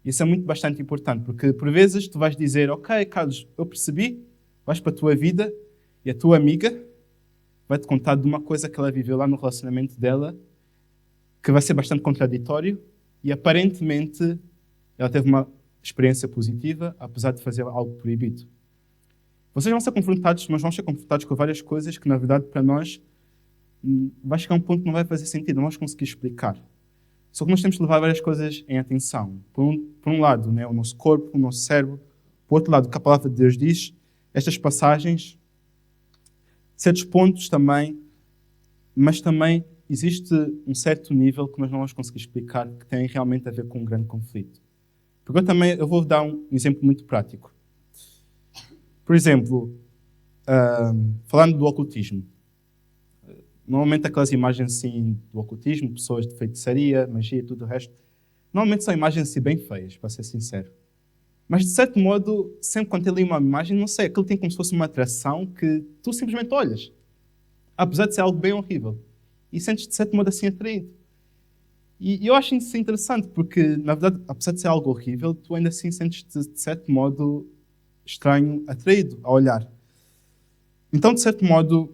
B: Isso é bastante importante, porque por vezes tu vais dizer, ok, Carlos, eu percebi, vais para a tua vida e a tua amiga vai-te contar de uma coisa que ela viveu lá no relacionamento dela, que vai ser bastante contraditório e aparentemente ela teve uma experiência positiva, apesar de fazer algo proibido. Vocês vão ser confrontados, mas vão ser confrontados com várias coisas que, na verdade, para nós, vai chegar a um ponto que não vai fazer sentido, não vamos conseguir explicar. Só que nós temos de levar várias coisas em atenção. Por um lado, né, o nosso corpo, o nosso cérebro. Por outro lado, o que a palavra de Deus diz, estas passagens, certos pontos também, mas também existe um certo nível que nós não vamos conseguir explicar, que tem realmente a ver com um grande conflito. Porque eu vou dar um exemplo muito prático. Por exemplo, falando do ocultismo. Normalmente aquelas imagens assim do ocultismo, pessoas de feitiçaria, magia e tudo o resto, normalmente são imagens assim bem feias, para ser sincero. Mas de certo modo, sempre quando eu li uma imagem, não sei, aquilo tem como se fosse uma atração que tu simplesmente olhas. Apesar de ser algo bem horrível. E sentes de certo modo assim atraído. E eu acho isso interessante, porque, na verdade, apesar de ser algo horrível, tu ainda assim sentes de certo modo estranho, atraído a olhar. Então, de certo modo,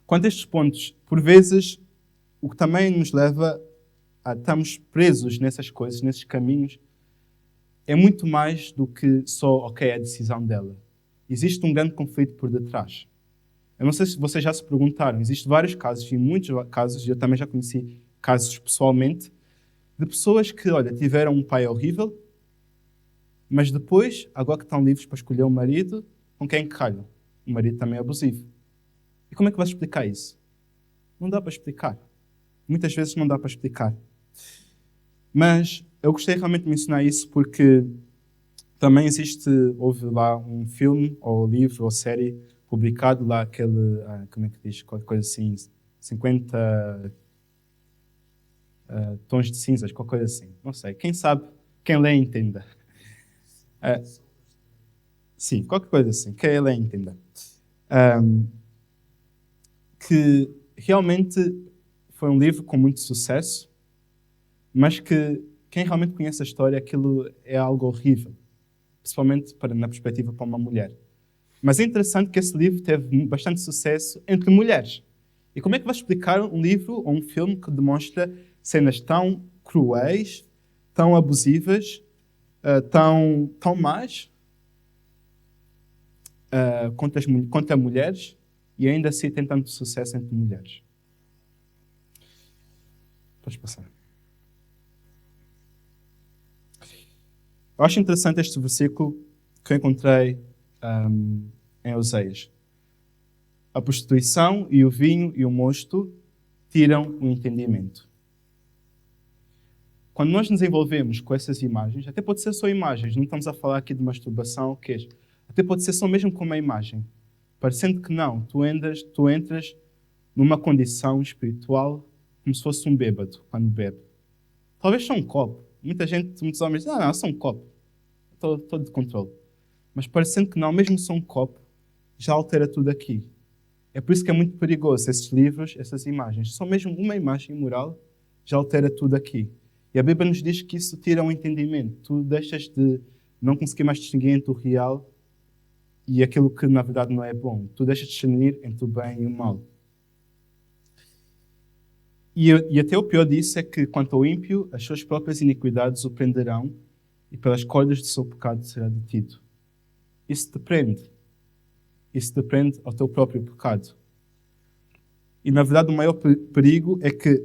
B: quanto a estes pontos, por vezes, o que também nos leva a estarmos presos nessas coisas, nesses caminhos, é muito mais do que só, ok, a decisão dela. Existe um grande conflito por detrás. Eu não sei se vocês já se perguntaram, existem vários casos, e muitos casos, eu também já conheci casos pessoalmente, de pessoas que, olha, tiveram um pai horrível, mas depois, agora que estão livres para escolher um marido, com quem calham? O marido também é abusivo. E como é que vais explicar isso? Não dá para explicar. Muitas vezes não dá para explicar. Mas eu gostei realmente de mencionar isso porque também houve lá um filme, ou livro, ou série, publicado lá, aquele, como é que diz, qualquer coisa assim, 50 tons de cinzas, qualquer coisa assim. Não sei, quem sabe, quem lê entenda. Sim, qualquer coisa assim, quem lê entenda. Que realmente foi um livro com muito sucesso, mas que quem realmente conhece a história, aquilo é algo horrível, principalmente na perspectiva para uma mulher. Mas é interessante que esse livro teve bastante sucesso entre mulheres. E como é que vais explicar um livro ou um filme que demonstra cenas tão cruéis, tão abusivas, tão más contra mulheres e ainda assim tem tanto sucesso entre mulheres? Podes passar. Eu acho interessante este versículo que eu encontrei em Oseias. A prostituição e o vinho e o mosto tiram o entendimento. Quando nós nos envolvemos com essas imagens, até pode ser só imagens, não estamos a falar aqui de masturbação, até pode ser só mesmo com uma imagem, parecendo que não, tu entras numa condição espiritual como se fosse um bêbado quando bebe. Talvez só um copo. Muitos homens dizem, não, só um copo. Estou de controle. Mas parecendo que não, mesmo só um copo, já altera tudo aqui. É por isso que é muito perigoso esses livros, essas imagens. Só mesmo uma imagem imoral já altera tudo aqui. E a Bíblia nos diz que isso tira o entendimento. Tu deixas de não conseguir mais distinguir entre o real e aquilo que na verdade não é bom. Tu deixas de discernir entre o bem e o mal. E até o pior disso é que, quanto ao ímpio, as suas próprias iniquidades o prenderão e pelas cordas do seu pecado será detido. Isso te prende. Isso te prende ao teu próprio pecado. E, na verdade, o maior perigo é que,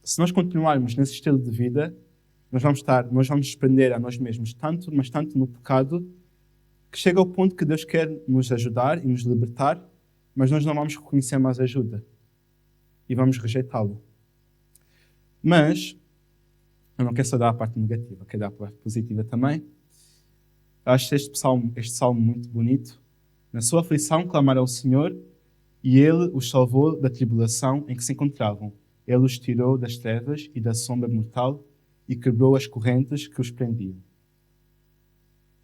B: se nós continuarmos nesse estilo de vida, nós vamos nos prender a nós mesmos tanto, mas tanto no pecado, que chega ao ponto que Deus quer nos ajudar e nos libertar, mas nós não vamos reconhecer mais ajuda. E vamos rejeitá-lo. Mas, eu não quero só dar a parte negativa, quero dar a parte positiva também. Eu acho este salmo muito bonito. Na sua aflição clamaram ao Senhor e Ele os salvou da tribulação em que se encontravam. Ele os tirou das trevas e da sombra mortal e quebrou as correntes que os prendiam.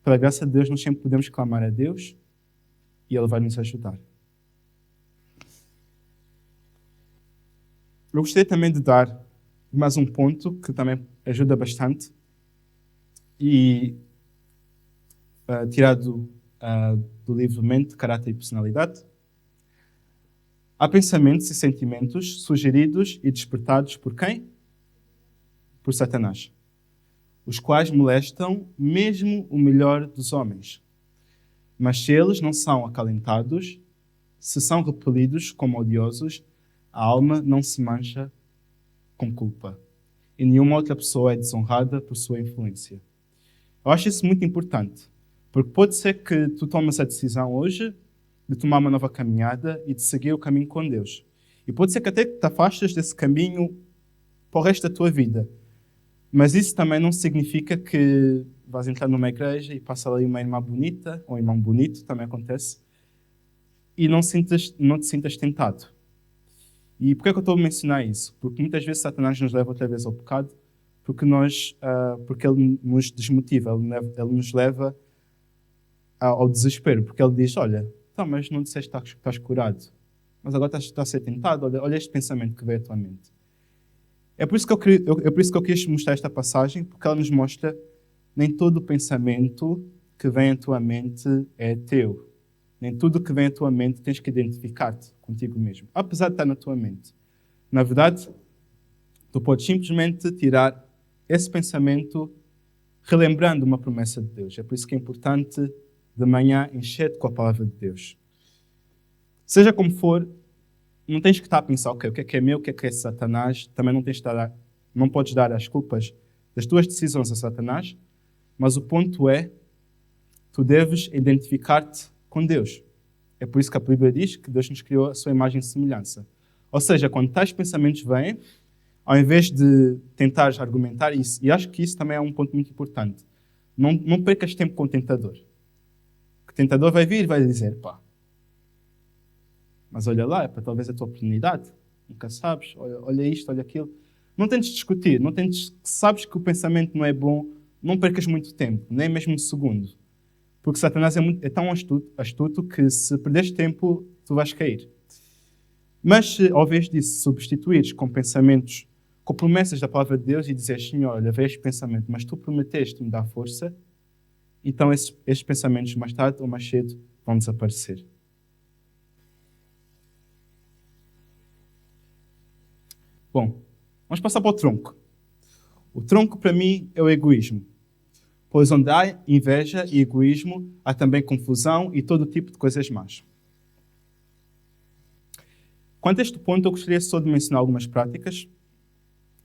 B: Pela graça de Deus, nós sempre podemos clamar a Deus e Ele vai nos ajudar. Eu gostaria também de dar mais um ponto que também ajuda bastante e tirado do livro Mente, Caráter e Personalidade. Há pensamentos e sentimentos sugeridos e despertados por quem? Por Satanás, os quais molestam mesmo o melhor dos homens. Mas se eles não são acalentados, se são repelidos como odiosos, a alma não se mancha com culpa. E nenhuma outra pessoa é desonrada por sua influência. Eu acho isso muito importante, porque pode ser que tu tomes a decisão hoje de tomar uma nova caminhada e de seguir o caminho com Deus. E pode ser que até te afastes desse caminho para o resto da tua vida. Mas isso também não significa que vais entrar numa igreja e passa ali uma irmã bonita, ou um irmão bonito, também acontece, e não te sintas tentado. E por que é que eu estou a mencionar isso? Porque muitas vezes Satanás nos leva outra vez ao pecado, porque ele nos desmotiva, ele nos leva ao desespero, porque ele diz, olha, mas não disseste que estás curado, mas agora estás a ser tentado, olha este pensamento que veio à tua mente. É por isso que eu quis mostrar esta passagem, porque ela nos mostra nem todo o pensamento que vem à tua mente é teu. Nem tudo que vem à tua mente tens que identificar-te contigo mesmo, apesar de estar na tua mente. Na verdade, tu podes simplesmente tirar esse pensamento relembrando uma promessa de Deus. É por isso que é importante de manhã encher-te com a palavra de Deus. Seja como for, não tens que estar a pensar, ok, o que é meu, o que é Satanás. Também não podes dar as culpas das tuas decisões a Satanás, mas o ponto é, tu deves identificar-te com Deus. É por isso que a Bíblia diz que Deus nos criou a sua imagem e semelhança. Ou seja, quando tais pensamentos vêm, ao invés de tentares argumentar isso, e acho que isso também é um ponto muito importante, não percas tempo com o tentador. O tentador vai vir e vai dizer, pá, mas olha lá, é para talvez a tua oportunidade. Nunca sabes, olha isto, olha aquilo. Não tentes discutir, sabes que o pensamento não é bom, não percas muito tempo, nem mesmo um segundo. Porque Satanás é tão astuto que se perderes tempo, tu vais cair. Mas se, ao invés disso, substituires com pensamentos, com promessas da palavra de Deus e dizeres, Senhor, olha, vejo este pensamento, mas tu prometeste-me dar força, então esses pensamentos mais tarde ou mais cedo vão desaparecer. Bom, vamos passar para o tronco. O tronco, para mim, é o egoísmo. Pois onde há inveja e egoísmo, há também confusão e todo tipo de coisas más. Quanto a este ponto, eu gostaria só de mencionar algumas práticas.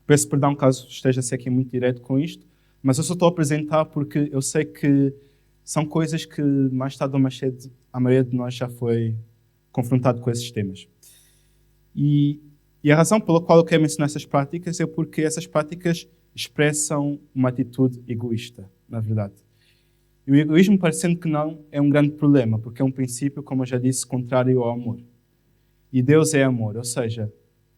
B: Peço perdão caso esteja a ser aqui muito direto com isto, mas eu só estou a apresentar porque eu sei que são coisas que mais tarde ou mais cedo a maioria de nós já foi confrontado com esses temas. E a razão pela qual eu quero mencionar essas práticas é porque essas práticas expressam uma atitude egoísta, na verdade. E o egoísmo, parecendo que não, é um grande problema, porque é um princípio, como eu já disse, contrário ao amor. E Deus é amor, ou seja,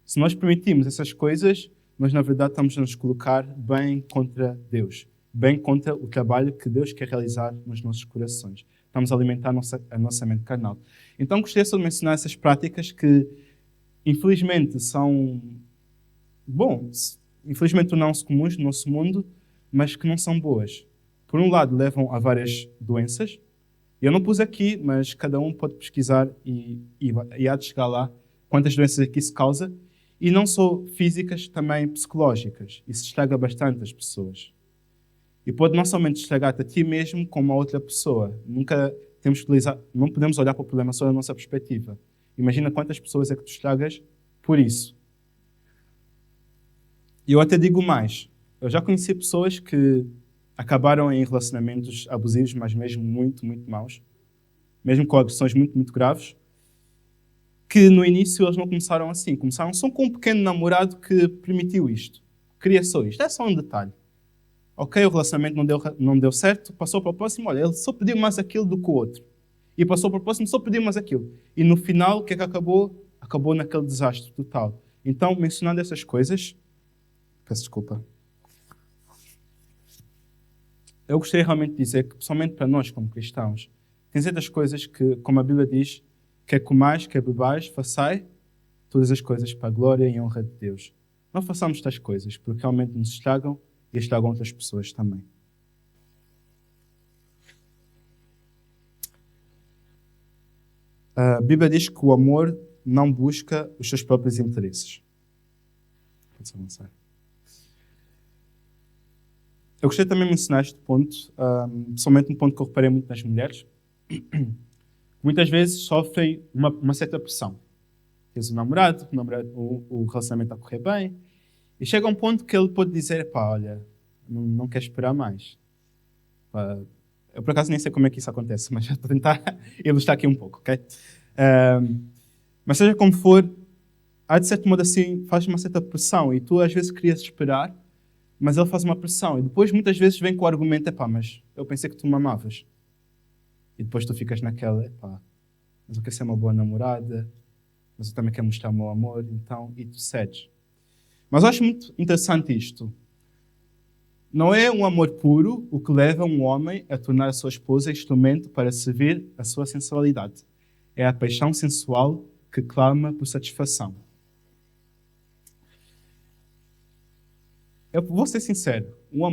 B: se nós permitirmos essas coisas, nós na verdade estamos a nos colocar bem contra Deus, bem contra o trabalho que Deus quer realizar nos nossos corações. Estamos a alimentar a nossa mente carnal. Então gostaria só de mencionar essas práticas que, infelizmente, tornam-se comuns no nosso mundo, mas que não são boas. Por um lado, levam a várias doenças. Eu não pus aqui, mas cada um pode pesquisar e há de chegar lá quantas doenças aqui isso causa. E não só físicas, também psicológicas. Isso estraga bastante as pessoas. E pode não somente estragar-te a ti mesmo, como a outra pessoa. Não podemos olhar para o problema só da nossa perspectiva. Imagina quantas pessoas é que tu estragas por isso. E eu até digo mais. Eu já conheci pessoas que acabaram em relacionamentos abusivos, mas mesmo muito, muito maus. Mesmo com agressões muito, muito graves. Que no início eles não começaram assim. Começaram só com um pequeno namorado que permitiu isto. Queria só isto. É só um detalhe. Ok, o relacionamento não deu certo. Passou para o próximo. Olha, ele só pediu mais aquilo do que o outro. E passou para o próximo, só pediu mais aquilo. E no final, o que é que acabou? Acabou naquele desastre total. Então, mencionando essas coisas... Peço desculpa. Eu gostaria realmente de dizer que, pessoalmente para nós, como cristãos, tem certas coisas que, como a Bíblia diz, quer comais, quer bebais, façai todas as coisas para a glória e honra de Deus. Não façamos tais coisas, porque realmente nos estragam e estragam outras pessoas também. A Bíblia diz que o amor não busca os seus próprios interesses. Pode-se avançar. Eu gostaria também de mencionar este ponto, somente um ponto que eu reparei muito nas mulheres. Muitas vezes sofrem uma certa pressão. Tens um namorado, o relacionamento está a correr bem, e chega um ponto que ele pode dizer, pá, olha, não quero esperar mais. Pá, eu por acaso nem sei como é que isso acontece, mas já estou a tentar ilustrar aqui um pouco, ok? Mas seja como for, há de certo modo assim, faz uma certa pressão, e tu às vezes querias esperar, mas ele faz uma pressão. E depois muitas vezes vem com o argumento, epá, mas eu pensei que tu me amavas. E depois tu ficas naquela, epá, mas eu quero ser uma boa namorada, mas eu também quero mostrar o meu amor, então, e tu cedes. Mas eu acho muito interessante isto. Não é um amor puro o que leva um homem a tornar a sua esposa instrumento para servir a sua sensualidade. É a paixão sensual que clama por satisfação. Eu vou ser sincero, um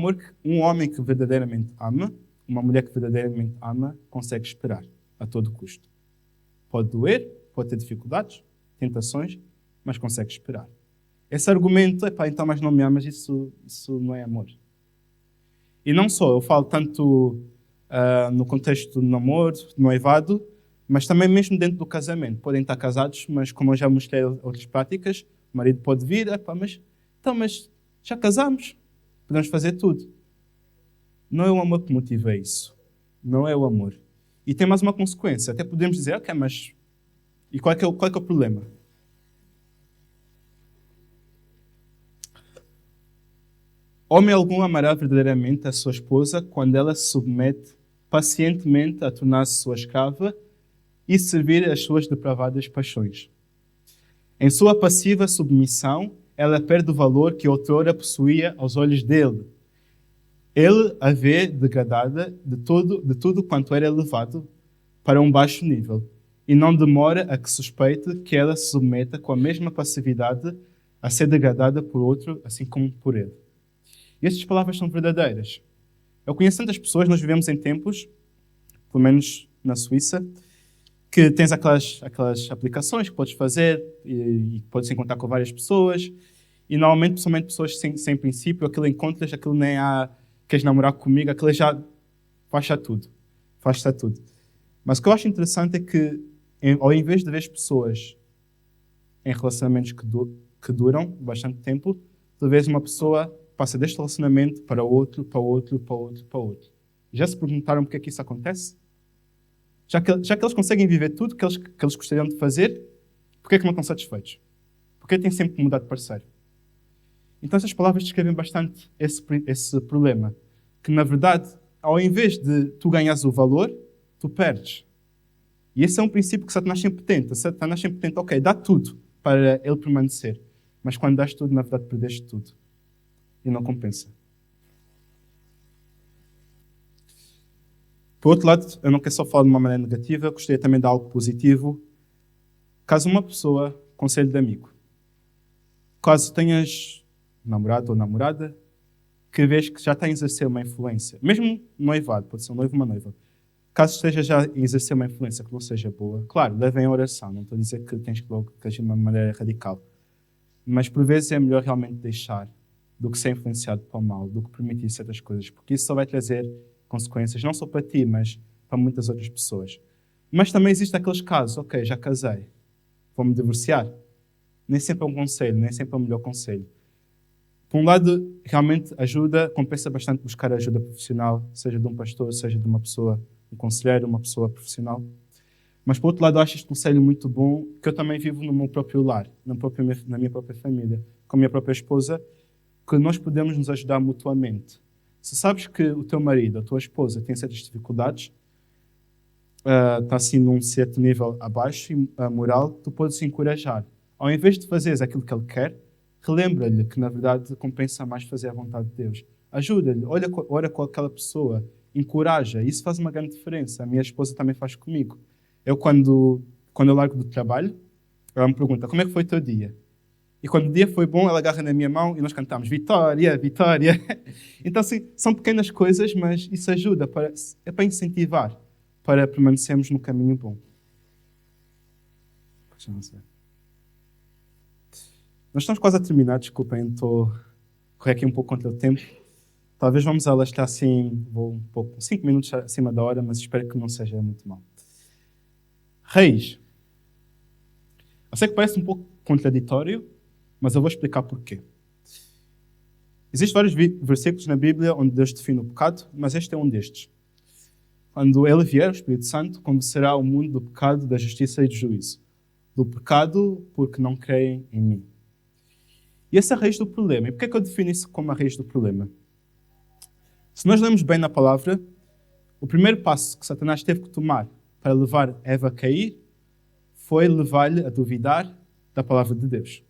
B: homem que verdadeiramente ama, uma mulher que verdadeiramente ama, consegue esperar a todo custo. Pode doer, pode ter dificuldades, tentações, mas consegue esperar. Esse argumento, então, mas não me amas, isso não é amor. E não só, eu falo tanto no contexto do namoro, do noivado, mas também mesmo dentro do casamento. Podem estar casados, mas como eu já mostrei outras práticas, o marido pode vir, mas já casamos, podemos fazer tudo. Não é o amor que motiva isso. Não é o amor. E tem mais uma consequência. Até podemos dizer, ok, mas e qual é o problema? Homem algum amará verdadeiramente a sua esposa quando ela se submete pacientemente a tornar-se sua escrava e servir as suas depravadas paixões. Em sua passiva submissão, ela perde o valor que outrora possuía aos olhos dele. Ele a vê degradada de tudo quanto era elevado para um baixo nível, e não demora a que suspeite que ela se submeta com a mesma passividade a ser degradada por outro, assim como por ele. E estas palavras são verdadeiras. Eu conheço tantas pessoas, nós vivemos em tempos, pelo menos na Suíça, que tens aquelas aplicações que podes fazer e podes encontrar com várias pessoas, e normalmente, principalmente pessoas sem princípio, aquilo encontras, aquilo nem há, queres namorar comigo, aquilo já faz tudo. Mas o que eu acho interessante é que, ao invés de ver pessoas em relacionamentos que duram bastante tempo, tu vês uma pessoa passa deste relacionamento para outro. Já se perguntaram porque é que isso acontece? Já que eles conseguem viver tudo que eles gostariam de fazer, porque é que não estão satisfeitos? Porque têm sempre que mudar de parceiro? Então essas palavras descrevem bastante esse problema. Que na verdade, ao invés de tu ganhares o valor, tu perdes. E esse é um princípio que Satanás sempre tenta. Satanás sempre tenta, ok, dá tudo para ele permanecer. Mas quando dás tudo, na verdade perdeste tudo. E não compensa. Por outro lado, eu não quero só falar de uma maneira negativa, eu gostaria também de algo positivo. Caso uma pessoa, conselho de amigo, caso tenhas namorado ou namorada, que vês que já está a exercer uma influência, mesmo noivado, pode ser um noivo ou uma noiva, caso esteja já a exercer uma influência que não seja boa, claro, levem a oração, não estou a dizer que tens que logo agir de uma maneira radical, mas por vezes é melhor realmente deixar do que ser influenciado para o mal, do que permitir certas coisas, porque isso só vai trazer consequências, não só para ti, mas para muitas outras pessoas. Mas também existem aqueles casos, ok, já casei, vou-me divorciar. Nem sempre é um conselho, nem sempre é o melhor conselho. Por um lado, realmente ajuda, compensa bastante buscar ajuda profissional, seja de um pastor, seja de uma pessoa, um conselheiro, uma pessoa profissional. Mas, por outro lado, eu acho este conselho muito bom, que eu também vivo no meu próprio lar, na minha própria família, com a minha própria esposa, que nós podemos nos ajudar mutuamente. Se sabes que o teu marido, a tua esposa, tem certas dificuldades, está assim num certo nível abaixo, moral, tu podes encorajar. Ao invés de fazeres aquilo que ele quer, relembra-lhe que, na verdade, compensa mais fazer a vontade de Deus. Ajuda-lhe, ora com aquela pessoa, encoraja. Isso faz uma grande diferença. A minha esposa também faz comigo. Eu, quando eu largo do trabalho, ela me pergunta, como é que foi o teu dia? E quando o dia foi bom, ela agarra na minha mão e nós cantamos Vitória, Vitória. Então, assim, são pequenas coisas, mas isso ajuda, é para incentivar, para permanecermos no caminho bom. Nós estamos quase a terminar, desculpem, estou a correr aqui um pouco contra o tempo. Talvez vamos alastrar assim, vou um pouco, 5 minutos acima da hora, mas espero que não seja muito mal. Reis. Eu sei que parece um pouco contraditório, mas eu vou explicar porquê. Existem vários versículos na Bíblia onde Deus define o pecado, mas este é um destes. Quando Ele vier, o Espírito Santo, convencerá o mundo do pecado, da justiça e do juízo. Do pecado, porque não creem em mim. E essa é a raiz do problema. E porquê é que eu defino isso como a raiz do problema? Se nós lemos bem na palavra, o primeiro passo que Satanás teve que tomar para levar Eva a cair foi levar-lhe a duvidar da palavra de Deus.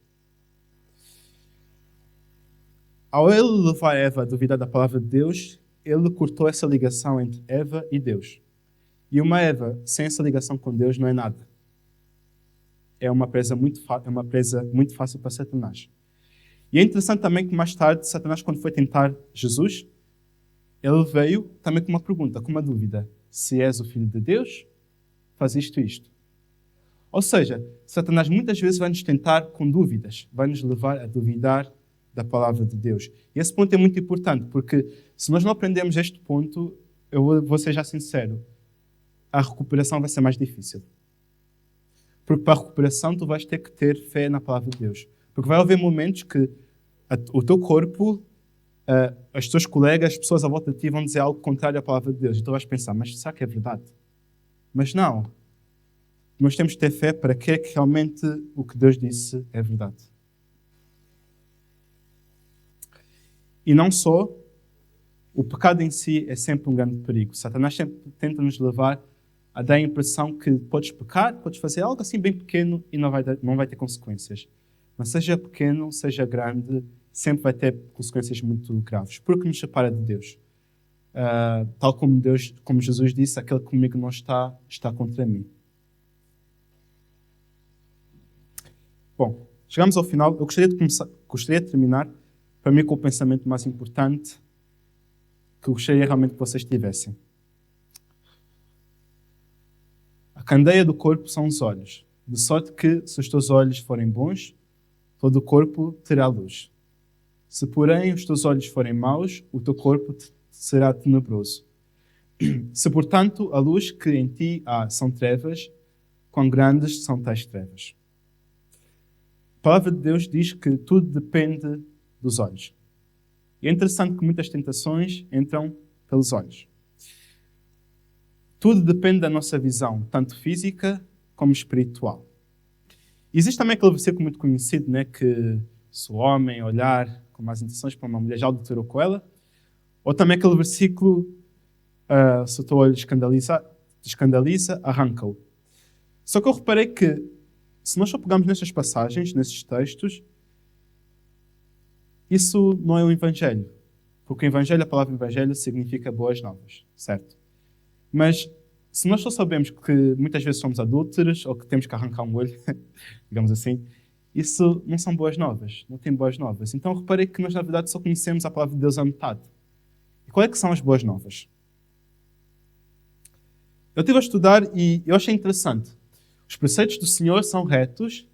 B: Ao ele levar Eva a duvidar da palavra de Deus, ele cortou essa ligação entre Eva e Deus. E uma Eva sem essa ligação com Deus não é nada. É uma presa muito fácil para Satanás. E é interessante também que mais tarde, Satanás, quando foi tentar Jesus, ele veio também com uma pergunta, com uma dúvida. Se és o Filho de Deus, faz isto e isto. Ou seja, Satanás muitas vezes vai nos tentar com dúvidas, vai nos levar a duvidar da palavra de Deus. E esse ponto é muito importante, porque se nós não aprendemos este ponto, eu vou ser já sincero, a recuperação vai ser mais difícil. Porque para a recuperação tu vais ter que ter fé na palavra de Deus. Porque vai haver momentos que o teu corpo, os teus colegas, as pessoas à volta de ti vão dizer algo contrário à palavra de Deus. E tu vais pensar, mas será que é verdade? Mas não. Nós temos que ter fé para que realmente o que Deus disse é verdade. E não só, o pecado em si é sempre um grande perigo. Satanás sempre tenta nos levar a dar a impressão que podes pecar, podes fazer algo assim bem pequeno e não vai ter consequências. Mas seja pequeno, seja grande, sempre vai ter consequências muito graves. Porque nos separa de Deus. Tal como Jesus disse, aquele que comigo não está contra mim. Bom, chegamos ao final. Eu gostaria de terminar, para mim, com o pensamento mais importante que eu gostaria realmente que vocês tivessem. A candeia do corpo são os olhos, de sorte que, se os teus olhos forem bons, todo o corpo terá luz. Se, porém, os teus olhos forem maus, o teu corpo será tenebroso. Se, portanto, a luz que em ti há são trevas, quão grandes são tais trevas. A palavra de Deus diz que tudo depende dos olhos. E é interessante que muitas tentações entram pelos olhos. Tudo depende da nossa visão, tanto física como espiritual. Existe também aquele versículo muito conhecido, né, que se o homem olhar com más intenções para uma mulher, já adulterou com ela. Ou também aquele versículo, se o teu olho te escandaliza, arranca-o. Só que eu reparei que, se nós só pegarmos nestas passagens, nesses textos, isso não é o Evangelho. Porque o Evangelho, a palavra Evangelho, significa boas novas, certo? Mas se nós só sabemos que muitas vezes somos adúlteros ou que temos que arrancar um olho, digamos assim, isso não são boas novas, não tem boas novas. Então reparei que nós, na verdade, só conhecemos a palavra de Deus à metade. E qual é que são as boas novas? Eu estive a estudar e eu achei interessante. Os preceitos do Senhor são retos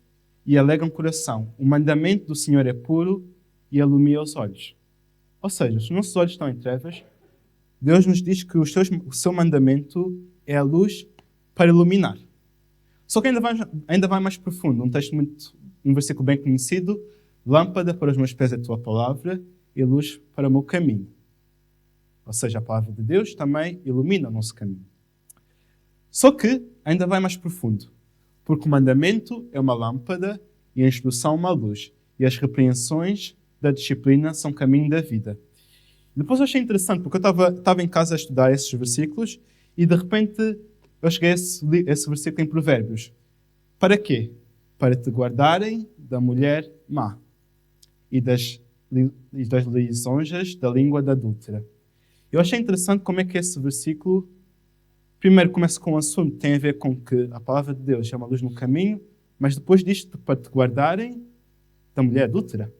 B: e alegram o coração. O mandamento do Senhor é puro e alumia os olhos. Ou seja, se os nossos olhos estão em trevas, Deus nos diz que o seu mandamento é a luz para iluminar. Só que ainda vai mais profundo. Um versículo bem conhecido. Lâmpada para os meus pés é a tua palavra e luz para o meu caminho. Ou seja, a palavra de Deus também ilumina o nosso caminho. Só que ainda vai mais profundo. Porque o mandamento é uma lâmpada e a instrução uma luz. E as repreensões da disciplina são caminho da vida. Depois eu achei interessante, porque eu estava em casa a estudar esses versículos e de repente eu cheguei a esse versículo em Provérbios. Para quê? Para te guardarem da mulher má e das lisonjas da língua da adúltera. Eu achei interessante como é que esse versículo, primeiro começa com um assunto que tem a ver com que a palavra de Deus é uma luz no caminho, mas depois diz para te guardarem da mulher adúltera.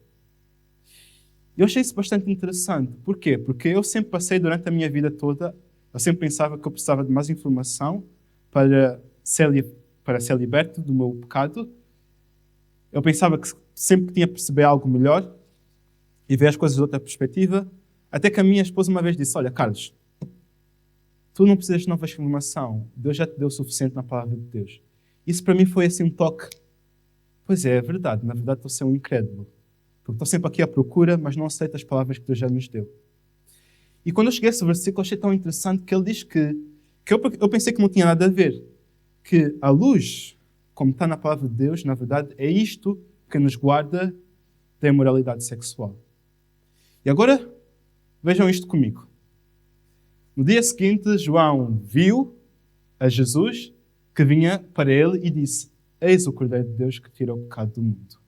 B: Eu achei isso bastante interessante. Porquê? Porque eu sempre passei durante a minha vida toda, eu sempre pensava que eu precisava de mais informação para ser liberto do meu pecado. Eu pensava que sempre tinha que perceber algo melhor e ver as coisas de outra perspectiva. Até que a minha esposa uma vez disse, olha, Carlos, tu não precisas de nova informação. Deus já te deu o suficiente na palavra de Deus. Isso para mim foi assim um toque. Pois é verdade. Na verdade estou a ser um incrédulo. Porque estou sempre aqui à procura, mas não aceito as palavras que Deus já nos deu. E quando eu cheguei a esse versículo, achei tão interessante que ele diz que eu pensei que não tinha nada a ver. Que a luz, como está na palavra de Deus, na verdade, é isto que nos guarda da imoralidade sexual. E agora, vejam isto comigo. No dia seguinte, João viu a Jesus que vinha para ele e disse, eis o Cordeiro de Deus que tira o pecado do mundo.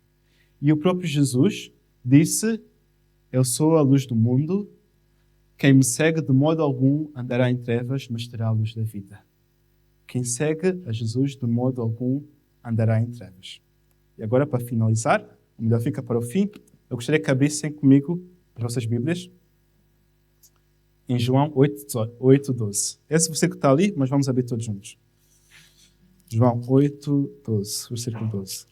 B: E o próprio Jesus disse, eu sou a luz do mundo, quem me segue de modo algum andará em trevas, mas terá a luz da vida. Quem segue a Jesus de modo algum andará em trevas. E agora, para finalizar, o melhor fica para o fim, eu gostaria que abrissem comigo as vossas Bíblias em João 8:12. Esse versículo está ali, mas vamos abrir todos juntos. João 8, 12, versículo 12.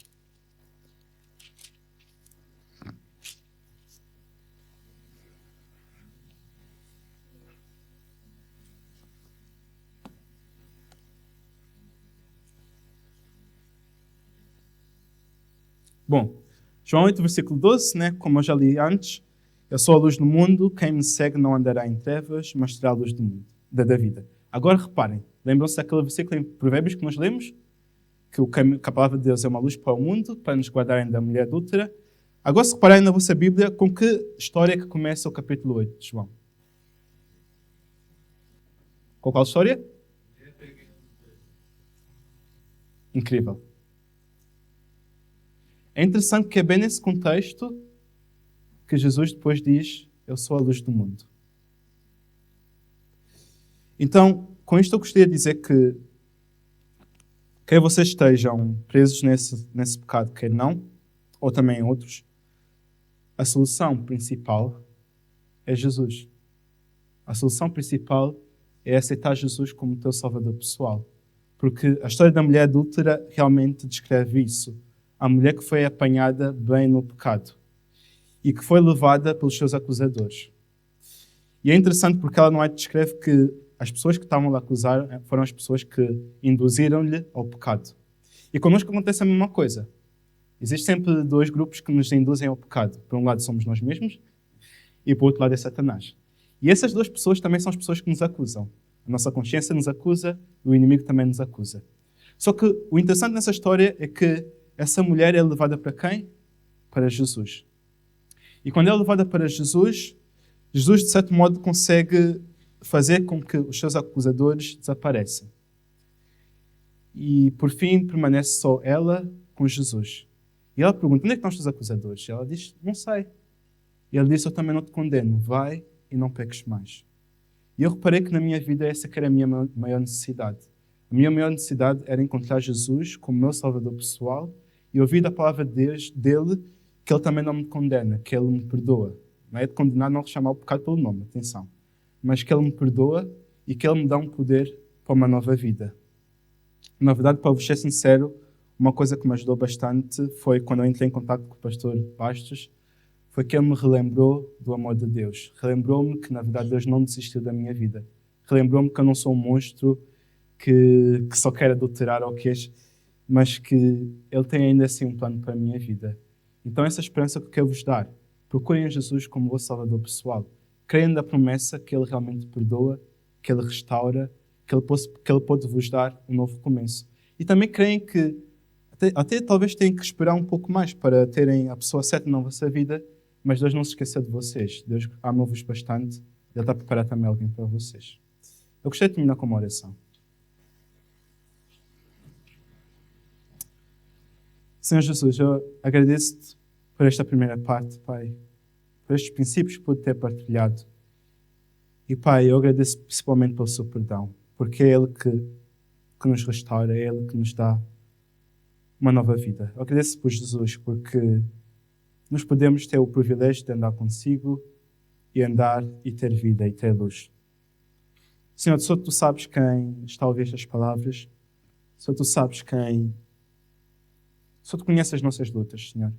B: Bom, João 8, versículo 12, né? Como eu já li antes, eu sou a luz do mundo, quem me segue não andará em trevas, mas terá a luz do mundo, da vida. Agora reparem, lembram-se daquele versículo em Provérbios que nós lemos? Que a palavra de Deus é uma luz para o mundo, para nos guardarem da mulher adúltera. Agora, se repararem na vossa Bíblia, com que história que começa o capítulo 8 de João? Com qual história? Incrível. É interessante que é bem nesse contexto que Jesus depois diz: eu sou a luz do mundo. Então, com isto eu gostaria de dizer que quer vocês estejam presos nesse pecado, quer não, ou também em outros, a solução principal é Jesus. A solução principal é aceitar Jesus como teu salvador pessoal. Porque a história da mulher adúltera realmente descreve isso. A mulher que foi apanhada bem no pecado e que foi levada pelos seus acusadores. E é interessante porque ela não é descreve que as pessoas que estavam a acusar foram as pessoas que induziram-lhe ao pecado. E connosco acontece a mesma coisa. Existem sempre dois grupos que nos induzem ao pecado. Por um lado somos nós mesmos e por outro lado é Satanás. E essas duas pessoas também são as pessoas que nos acusam. A nossa consciência nos acusa e o inimigo também nos acusa. Só que o interessante nessa história é que essa mulher é levada para quem? Para Jesus. E quando é levada para Jesus, Jesus, de certo modo, consegue fazer com que os seus acusadores desapareçam. E, por fim, permanece só ela com Jesus. E ela pergunta: onde é que estão os teus acusadores? E ela diz: não sei. E ele diz: eu também não te condeno. Vai e não peques mais. E eu reparei que na minha vida essa que era a minha maior necessidade. A minha maior necessidade era encontrar Jesus como meu salvador pessoal e ouvir da palavra de Deus, dele, que ele também não me condena, que ele me perdoa. Não é de condenar, não chamar o pecado pelo nome, atenção. Mas que ele me perdoa e que ele me dá um poder para uma nova vida. Na verdade, para vos ser sincero, uma coisa que me ajudou bastante foi quando eu entrei em contato com o pastor Bastos, foi que ele me relembrou do amor de Deus. Relembrou-me que, na verdade, Deus não desistiu da minha vida. Relembrou-me que eu não sou um monstro que só quer adulterar ou queijo, mas que Ele tem ainda assim um plano para a minha vida. Então, essa esperança que eu quero vos dar. Procurem a Jesus como vosso salvador pessoal. Creiam na promessa que Ele realmente perdoa, que Ele restaura, que Ele pode vos dar um novo começo. E também creem que até talvez tenham que esperar um pouco mais para terem a pessoa certa na vossa vida, mas Deus não se esqueça de vocês. Deus ama-vos bastante. Ele está a preparar também alguém para vocês. Eu gostaria de terminar com uma oração. Senhor Jesus, eu agradeço-te por esta primeira parte, Pai. Por estes princípios que pude ter partilhado. E, Pai, eu agradeço principalmente pelo seu perdão. Porque é Ele que nos restaura, é Ele que nos dá uma nova vida. Eu agradeço por Jesus, porque nós podemos ter o privilégio de andar consigo e andar e ter vida e ter luz. Senhor, só tu sabes quem está a ouvir estas palavras. Só tu sabes quem... Só tu conheces as nossas lutas, Senhor.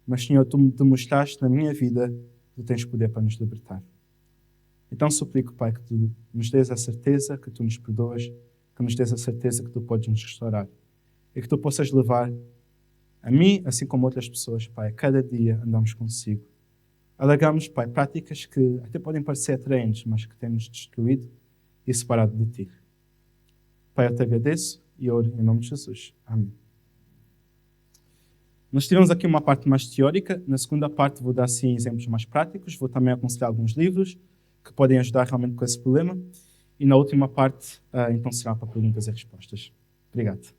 B: Mas, Senhor, tu me demonstraste na minha vida que tu tens poder para nos libertar. Então suplico, Pai, que tu nos dês a certeza que tu nos perdoas, que nos dês a certeza que tu podes nos restaurar. E que tu possas levar a mim, assim como outras pessoas, Pai, a cada dia andamos consigo. Alargamos, Pai, práticas que até podem parecer atraentes, mas que temos destruído e separado de Ti. Pai, eu te agradeço e oro em nome de Jesus. Amém. Nós tivemos aqui uma parte mais teórica. Na segunda parte vou dar, sim, exemplos mais práticos. Vou também aconselhar alguns livros que podem ajudar realmente com esse problema. E na última parte, então será para perguntas e respostas. Obrigado.